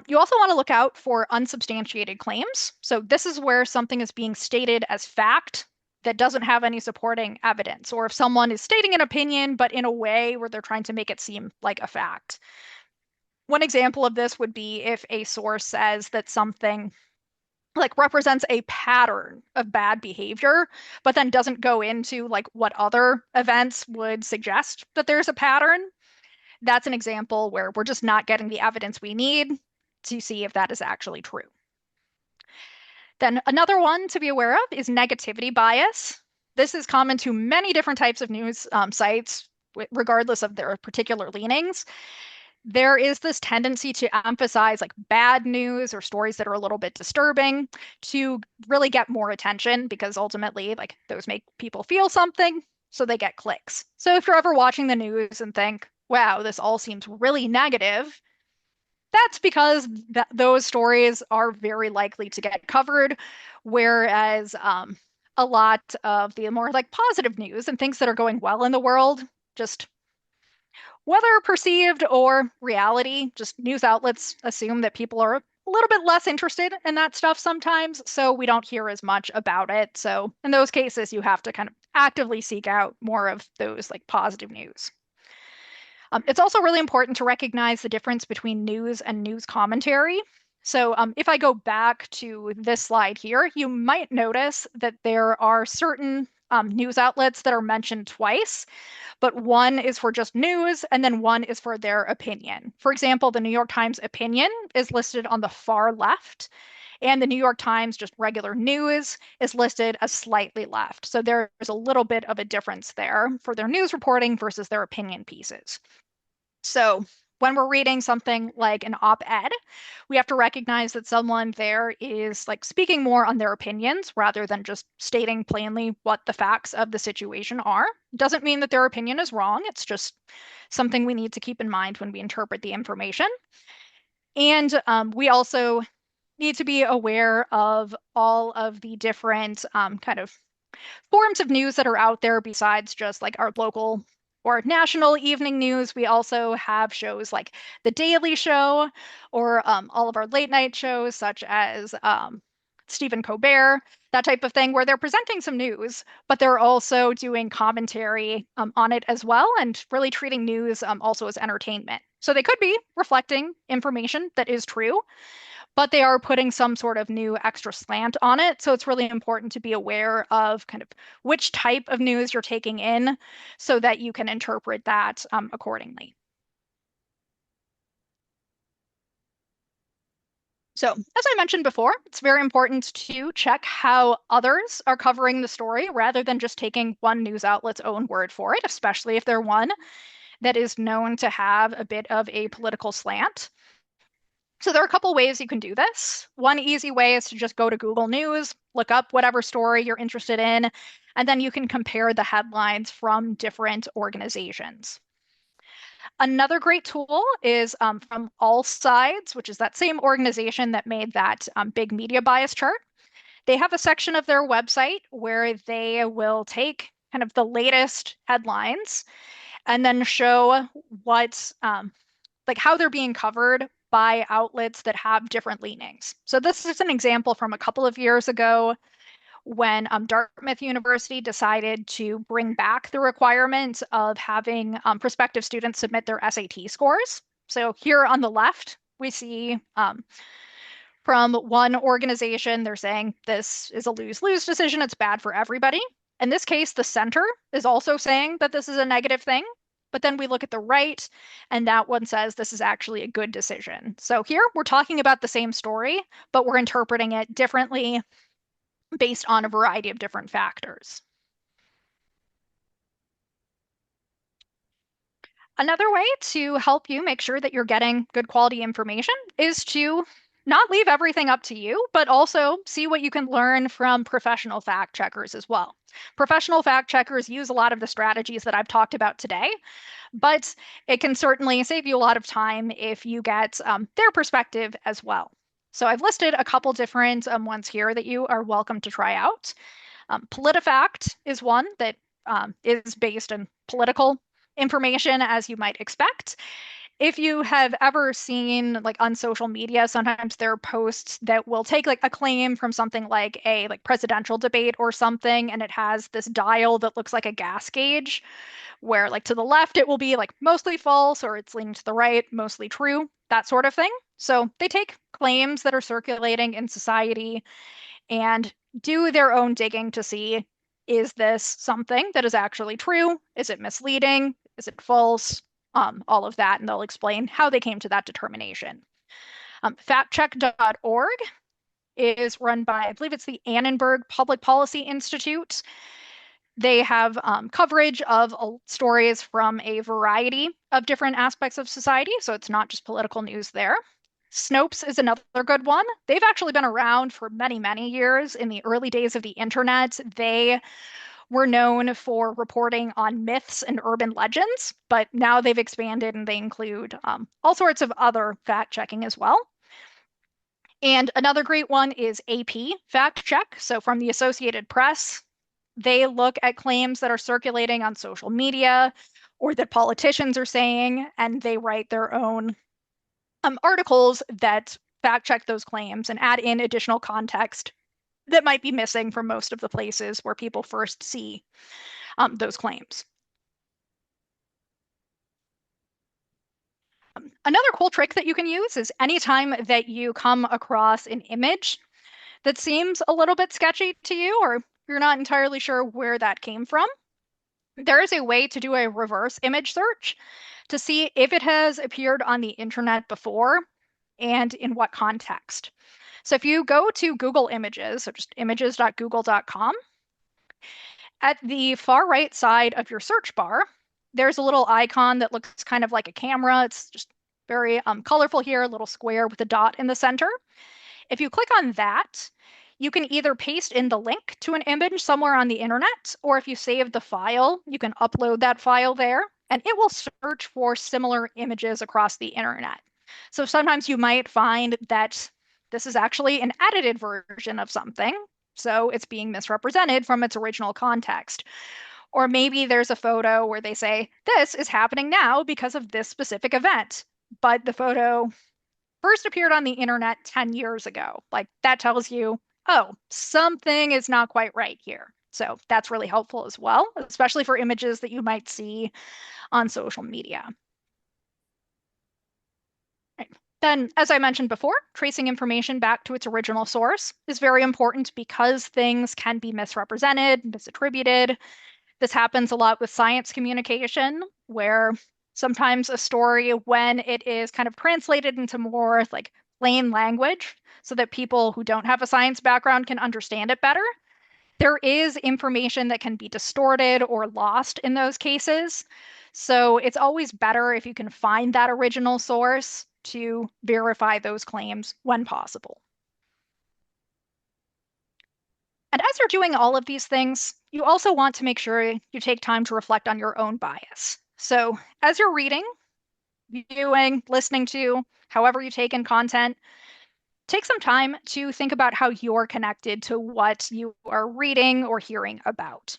You also want to look out for unsubstantiated claims. So this is where something is being stated as fact that doesn't have any supporting evidence, or if someone is stating an opinion, but in a way where they're trying to make it seem like a fact. One example of this would be if a source says that something like represents a pattern of bad behavior, but then doesn't go into like what other events would suggest that there's a pattern. That's an example where we're just not getting the evidence we need to see if that is actually true. Then another one to be aware of is negativity bias. This is common to many different types of news sites, regardless of their particular leanings. There is this tendency to emphasize like bad news or stories that are a little bit disturbing to really get more attention because ultimately, like those make people feel something, so they get clicks. So if you're ever watching the news and think, wow, this all seems really negative, that's because those stories are very likely to get covered, whereas a lot of the more like positive news and things that are going well in the world, just whether perceived or reality, just news outlets assume that people are a little bit less interested in that stuff sometimes, so we don't hear as much about it. So in those cases, you have to kind of actively seek out more of those like positive news. It's also really important to recognize the difference between news and news commentary. So if I go back to this slide here, you might notice that there are certain news outlets that are mentioned twice, but one is for just news and then one is for their opinion. For example, the New York Times opinion is listed on the far left, and the New York Times just regular news is listed as slightly left. So there's a little bit of a difference there for their news reporting versus their opinion pieces. So when we're reading something like an op-ed, we have to recognize that someone there is like speaking more on their opinions rather than just stating plainly what the facts of the situation are. Doesn't mean that their opinion is wrong. It's just something we need to keep in mind when we interpret the information. And we also need to be aware of all of the different kind of forms of news that are out there besides just like our local or national evening news. We also have shows like The Daily Show or all of our late night shows, such as Stephen Colbert, that type of thing, where they're presenting some news, but they're also doing commentary on it as well and really treating news also as entertainment. So they could be reflecting information that is true, but they are putting some sort of new extra slant on it. So it's really important to be aware of kind of which type of news you're taking in so that you can interpret that accordingly. So, as I mentioned before, it's very important to check how others are covering the story rather than just taking one news outlet's own word for it, especially if they're one that is known to have a bit of a political slant. So there are a couple ways you can do this. One easy way is to just go to Google News, look up whatever story you're interested in, and then you can compare the headlines from different organizations. Another great tool is from All Sides, which is that same organization that made that big media bias chart. They have a section of their website where they will take kind of the latest headlines and then show what like how they're being covered by outlets that have different leanings. So this is an example from a couple of years ago when Dartmouth University decided to bring back the requirement of having prospective students submit their SAT scores. So here on the left, we see from one organization, they're saying this is a lose-lose decision. It's bad for everybody. In this case, the center is also saying that this is a negative thing. But then we look at the right, and that one says this is actually a good decision. So here we're talking about the same story, but we're interpreting it differently based on a variety of different factors. Another way to help you make sure that you're getting good quality information is to not leave everything up to you, but also see what you can learn from professional fact checkers as well. Professional fact checkers use a lot of the strategies that I've talked about today, but it can certainly save you a lot of time if you get their perspective as well. So I've listed a couple different ones here that you are welcome to try out. PolitiFact is one that is based in political information, as you might expect. If you have ever seen like on social media, sometimes there are posts that will take like a claim from something like a like presidential debate or something, and it has this dial that looks like a gas gauge, where like to the left it will be like mostly false, or it's leaning to the right, mostly true, that sort of thing. So they take claims that are circulating in society and do their own digging to see, is this something that is actually true? Is it misleading? Is it false? All of that, and they'll explain how they came to that determination. Factcheck.org is run by, I believe it's the Annenberg Public Policy Institute. They have coverage of stories from a variety of different aspects of society, so it's not just political news there. Snopes is another good one. They've actually been around for many, many years. In the early days of the internet, they were known for reporting on myths and urban legends, but now they've expanded and they include all sorts of other fact checking as well. And another great one is AP Fact Check. So from the Associated Press, they look at claims that are circulating on social media or that politicians are saying, and they write their own articles that fact check those claims and add in additional context that might be missing from most of the places where people first see those claims. Another cool trick that you can use is anytime that you come across an image that seems a little bit sketchy to you, or you're not entirely sure where that came from, there is a way to do a reverse image search to see if it has appeared on the internet before and in what context. So if you go to Google Images, so just images.google.com, at the far right side of your search bar, there's a little icon that looks kind of like a camera. It's just very colorful here, a little square with a dot in the center. If you click on that, you can either paste in the link to an image somewhere on the internet, or if you save the file, you can upload that file there, and it will search for similar images across the internet. So sometimes you might find that this is actually an edited version of something, so it's being misrepresented from its original context. Or maybe there's a photo where they say, this is happening now because of this specific event, but the photo first appeared on the internet 10 years ago. Like that tells you, oh, something is not quite right here. So that's really helpful as well, especially for images that you might see on social media. Right. Then, as I mentioned before, tracing information back to its original source is very important because things can be misrepresented, misattributed. This happens a lot with science communication, where sometimes a story, when it is kind of translated into more like plain language so that people who don't have a science background can understand it better, there is information that can be distorted or lost in those cases. So it's always better if you can find that original source to verify those claims when possible. And as you're doing all of these things, you also want to make sure you take time to reflect on your own bias. So as you're reading, viewing, listening to, however you take in content, take some time to think about how you're connected to what you are reading or hearing about.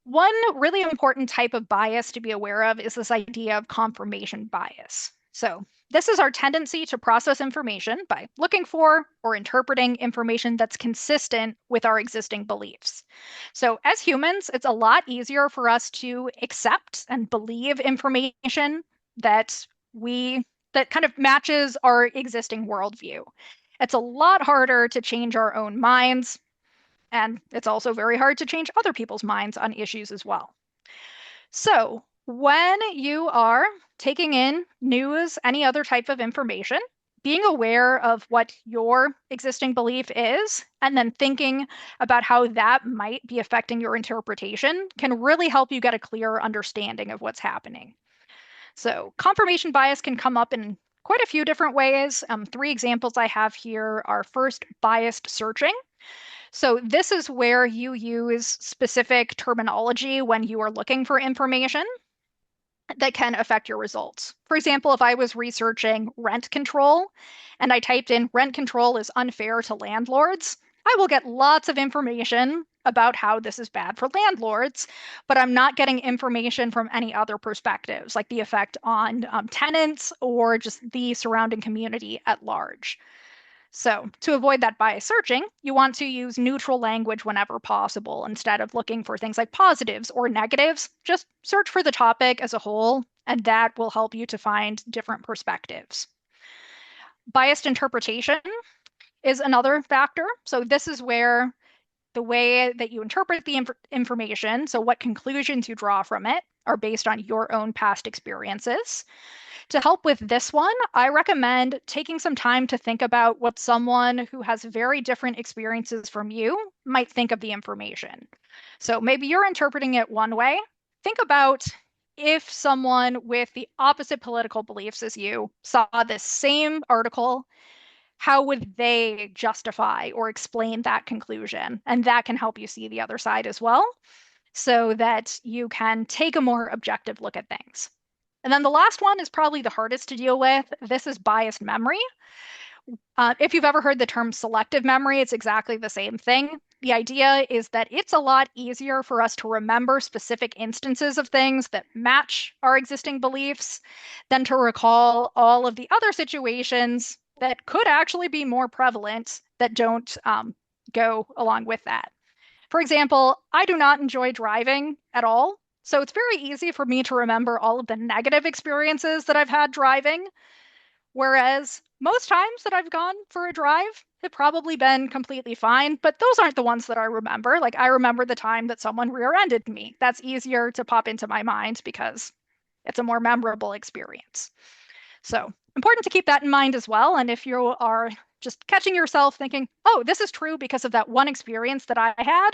One really important type of bias to be aware of is this idea of confirmation bias. So, this is our tendency to process information by looking for or interpreting information that's consistent with our existing beliefs. So, as humans, it's a lot easier for us to accept and believe information that that kind of matches our existing worldview. It's a lot harder to change our own minds, and it's also very hard to change other people's minds on issues as well. So, when you are taking in news, any other type of information, being aware of what your existing belief is, and then thinking about how that might be affecting your interpretation can really help you get a clearer understanding of what's happening. So, confirmation bias can come up in quite a few different ways. Three examples I have here are first, biased searching. So this is where you use specific terminology when you are looking for information that can affect your results. For example, if I was researching rent control and I typed in rent control is unfair to landlords, I will get lots of information about how this is bad for landlords, but I'm not getting information from any other perspectives, like the effect on tenants or just the surrounding community at large. So, to avoid that bias searching, you want to use neutral language whenever possible. Instead of looking for things like positives or negatives, just search for the topic as a whole, and that will help you to find different perspectives. Biased interpretation is another factor. So, this is where the way that you interpret the information, so what conclusions you draw from it, are based on your own past experiences. To help with this one, I recommend taking some time to think about what someone who has very different experiences from you might think of the information. So maybe you're interpreting it one way. Think about if someone with the opposite political beliefs as you saw this same article, how would they justify or explain that conclusion? And that can help you see the other side as well, so that you can take a more objective look at things. And then the last one is probably the hardest to deal with. This is biased memory. If you've ever heard the term selective memory, it's exactly the same thing. The idea is that it's a lot easier for us to remember specific instances of things that match our existing beliefs than to recall all of the other situations that could actually be more prevalent that don't go along with that. For example, I do not enjoy driving at all. So it's very easy for me to remember all of the negative experiences that I've had driving. Whereas most times that I've gone for a drive have probably been completely fine, but those aren't the ones that I remember. Like I remember the time that someone rear-ended me. That's easier to pop into my mind because it's a more memorable experience. So important to keep that in mind as well. And if you are just catching yourself thinking, oh, this is true because of that one experience that I had,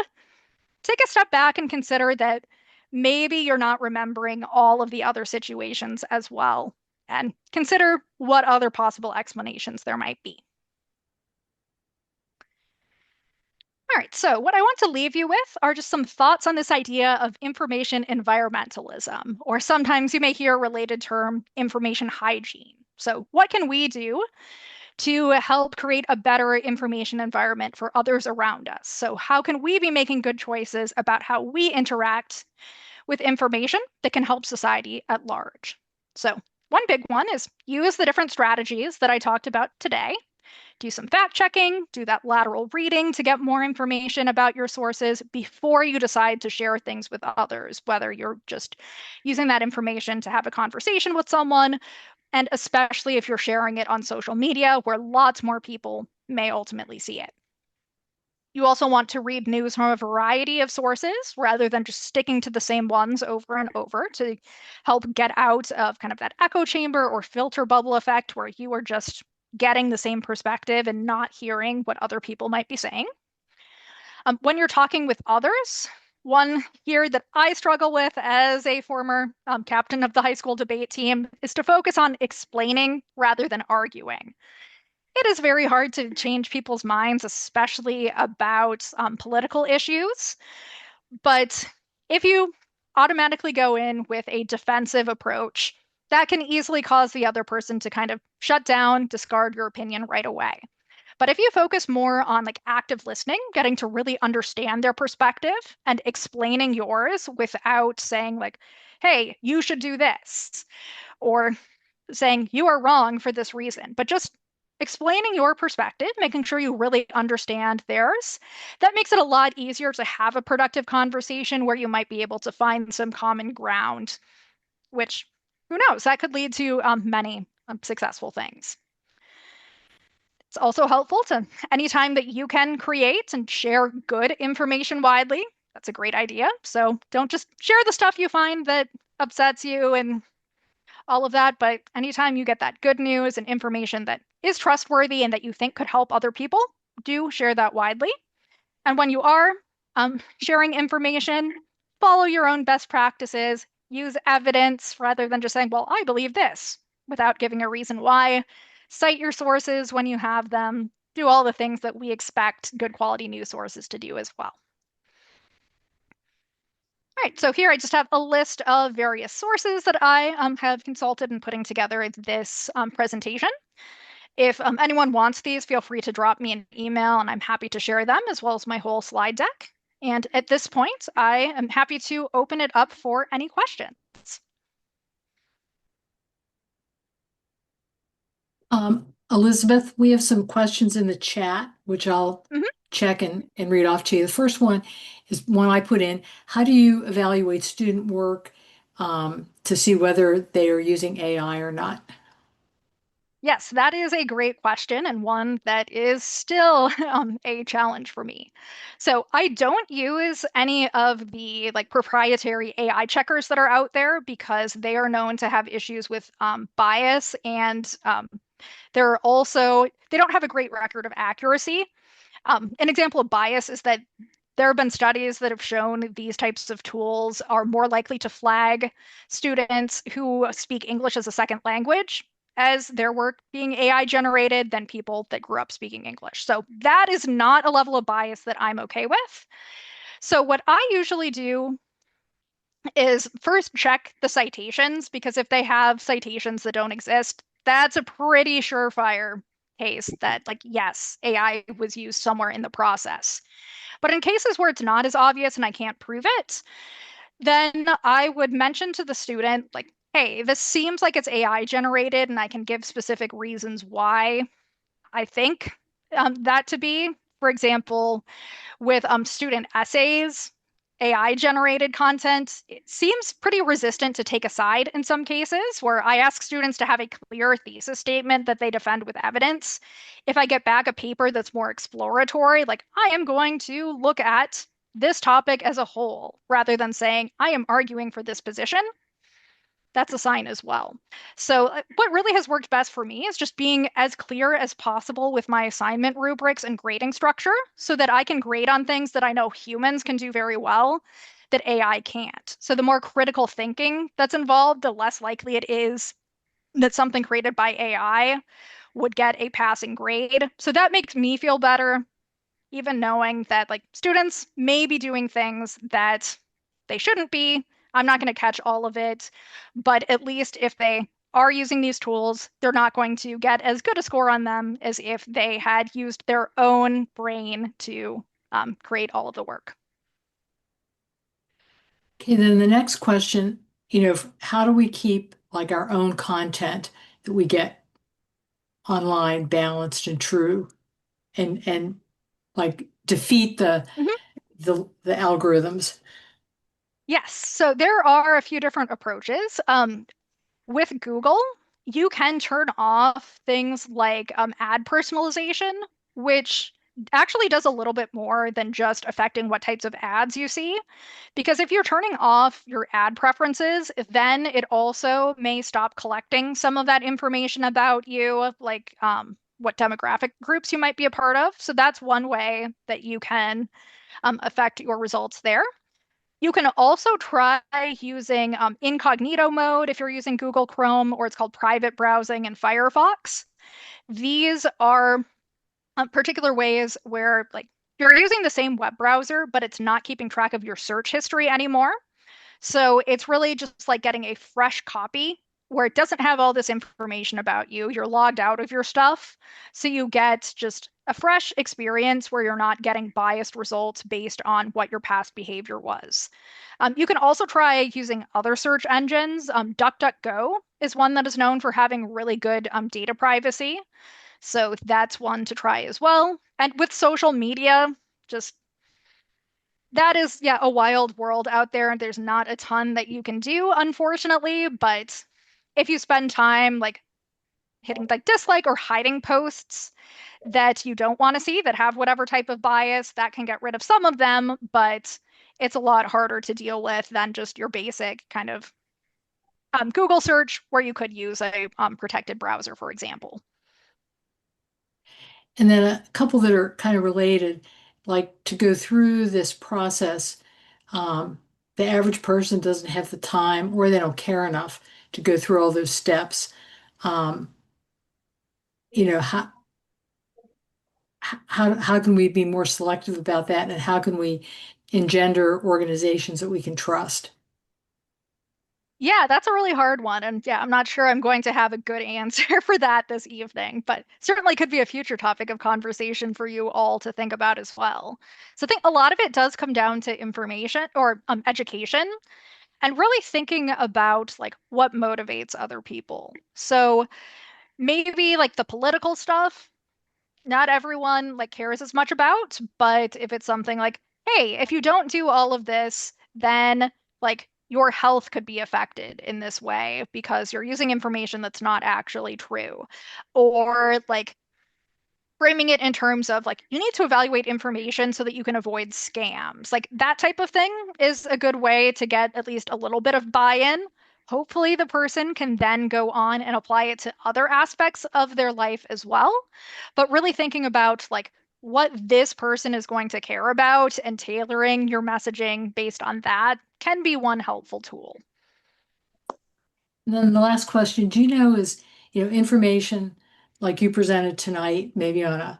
take a step back and consider that maybe you're not remembering all of the other situations as well. and consider what other possible explanations there might be. All right, so what I want to leave you with are just some thoughts on this idea of information environmentalism, or sometimes you may hear a related term, information hygiene. So, what can we do to help create a better information environment for others around us? So, how can we be making good choices about how we interact with information that can help society at large? So, one big one is use the different strategies that I talked about today. Do some fact checking, do that lateral reading to get more information about your sources before you decide to share things with others, whether you're just using that information to have a conversation with someone, and especially if you're sharing it on social media where lots more people may ultimately see it. You also want to read news from a variety of sources rather than just sticking to the same ones over and over to help get out of kind of that echo chamber or filter bubble effect where you are just getting the same perspective and not hearing what other people might be saying. When you're talking with others, one here that I struggle with as a former captain of the high school debate team is to focus on explaining rather than arguing. It is very hard to change people's minds, especially about political issues. But if you automatically go in with a defensive approach, that can easily cause the other person to kind of shut down, discard your opinion right away. But if you focus more on like active listening, getting to really understand their perspective and explaining yours without saying like, hey, you should do this, or saying you are wrong for this reason, but just explaining your perspective, making sure you really understand theirs, that makes it a lot easier to have a productive conversation where you might be able to find some common ground, which who knows, that could lead to many successful things. It's also helpful to anytime that you can create and share good information widely. That's a great idea. So don't just share the stuff you find that upsets you and all of that, but anytime you get that good news and information that is trustworthy and that you think could help other people, do share that widely. And when you are sharing information, follow your own best practices, use evidence rather than just saying, well, I believe this, without giving a reason why. Cite your sources when you have them. Do all the things that we expect good quality news sources to do as well. All right, so here I just have a list of various sources that I have consulted in putting together this presentation. If anyone wants these, feel free to drop me an email and I'm happy to share them as well as my whole slide deck. And at this point, I am happy to open it up for any questions. Elisabeth, we have some questions in the chat, which I'll Mhm. check and read off to you. The first one is one I put in. How do you evaluate student work to see whether they are using AI or not? Yes, that is a great question and one that is still a challenge for me. So I don't use any of the like proprietary AI checkers that are out there because they are known to have issues with bias and they're also they don't have a great record of accuracy. An example of bias is that there have been studies that have shown these types of tools are more likely to flag students who speak English as a second language as their work being AI generated than people that grew up speaking English. So that is not a level of bias that I'm okay with. So what I usually do is first check the citations because if they have citations that don't exist, that's a pretty surefire case that like yes, AI was used somewhere in the process. But in cases where it's not as obvious and I can't prove it, then I would mention to the student, like, hey, this seems like it's AI generated, and I can give specific reasons why I think that to be. For example, with student essays, AI generated content, it seems pretty resistant to take a side in some cases, where I ask students to have a clear thesis statement that they defend with evidence. If I get back a paper that's more exploratory, like I am going to look at this topic as a whole, rather than saying I am arguing for this position, that's a sign as well. So, what really has worked best for me is just being as clear as possible with my assignment rubrics and grading structure so that I can grade on things that I know humans can do very well that AI can't. So, the more critical thinking that's involved, the less likely it is that something created by AI would get a passing grade. So that makes me feel better, even knowing that like students may be doing things that they shouldn't be. I'm not going to catch all of it, but at least if they are using these tools, they're not going to get as good a score on them as if they had used their own brain to create all of the work. Okay, then the next question, how do we keep like our own content that we get online balanced and true and like defeat Mhm. the algorithms? Yes, so there are a few different approaches. With Google, you can turn off things like ad personalization, which actually does a little bit more than just affecting what types of ads you see. Because if you're turning off your ad preferences, then it also may stop collecting some of that information about you, like what demographic groups you might be a part of. So that's one way that you can affect your results there. You can also try using incognito mode if you're using Google Chrome, or it's called private browsing in Firefox. These are particular ways where like you're using the same web browser, but it's not keeping track of your search history anymore. So it's really just like getting a fresh copy where it doesn't have all this information about you. You're logged out of your stuff. So you get just a fresh experience where you're not getting biased results based on what your past behavior was. You can also try using other search engines. DuckDuckGo is one that is known for having really good data privacy. So that's one to try as well. And with social media, just that is, yeah, a wild world out there, and there's not a ton that you can do, unfortunately. But if you spend time like hitting like dislike or hiding posts that you don't want to see that have whatever type of bias, that can get rid of some of them, but it's a lot harder to deal with than just your basic kind of Google search where you could use a protected browser, for example. And then a couple that are kind of related, like to go through this process, um, the average person doesn't have the time or they don't care enough to go through all those steps. Um, you know, how can we be more selective about that, and how can we engender organizations that we can trust? Yeah, that's a really hard one. And yeah, I'm not sure I'm going to have a good answer for that this evening, but certainly could be a future topic of conversation for you all to think about as well. So I think a lot of it does come down to information or education and really thinking about like what motivates other people. So maybe like the political stuff, not everyone like cares as much about, but if it's something like, hey, if you don't do all of this, then like your health could be affected in this way because you're using information that's not actually true. Or like framing it in terms of like you need to evaluate information so that you can avoid scams. Like that type of thing is a good way to get at least a little bit of buy-in. Hopefully, the person can then go on and apply it to other aspects of their life as well. But really thinking about like what this person is going to care about and tailoring your messaging based on that can be one helpful tool. And then the last question, do you know is, information like you presented tonight, maybe on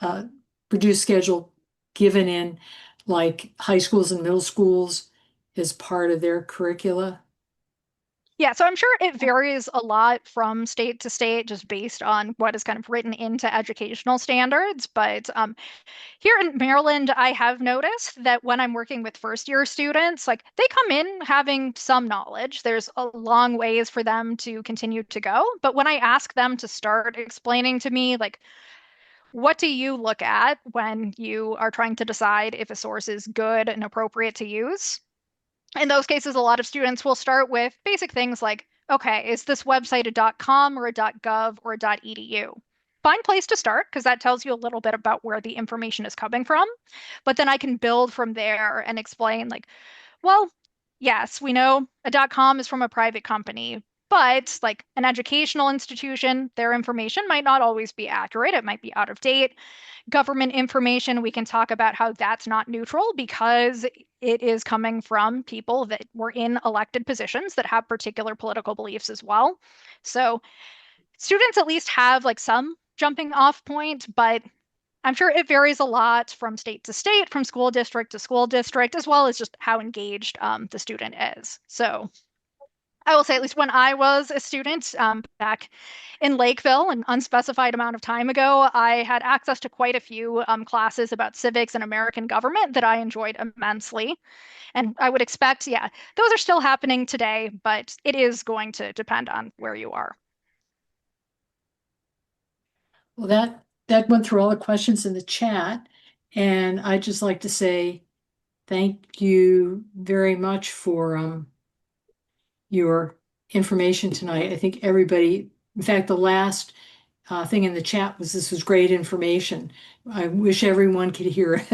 a reduced schedule given in like high schools and middle schools is part of their curricula? Yeah, so I'm sure it varies a lot from state to state just based on what is kind of written into educational standards. But here in Maryland, I have noticed that when I'm working with first year students, like they come in having some knowledge. There's a long ways for them to continue to go. But when I ask them to start explaining to me, like, what do you look at when you are trying to decide if a source is good and appropriate to use? In those cases, a lot of students will start with basic things like, okay, is this website a .com or a .gov or a .edu? Fine place to start because that tells you a little bit about where the information is coming from. But then I can build from there and explain, like, well, yes, we know a .com is from a private company, but like an educational institution, their information might not always be accurate. It might be out of date. Government information, we can talk about how that's not neutral because it is coming from people that were in elected positions that have particular political beliefs as well. So students at least have like some jumping off point, but I'm sure it varies a lot from state to state, from school district to school district, as well as just how engaged the student is. So I will say, at least when I was a student back in Lakeville, an unspecified amount of time ago, I had access to quite a few classes about civics and American government that I enjoyed immensely. And I would expect, yeah, those are still happening today, but it is going to depend on where you are. Well, that went through all the questions in the chat, and I'd just like to say thank you very much for your information tonight. I think everybody, in fact, the last thing in the chat was this was great information. I wish everyone could hear it.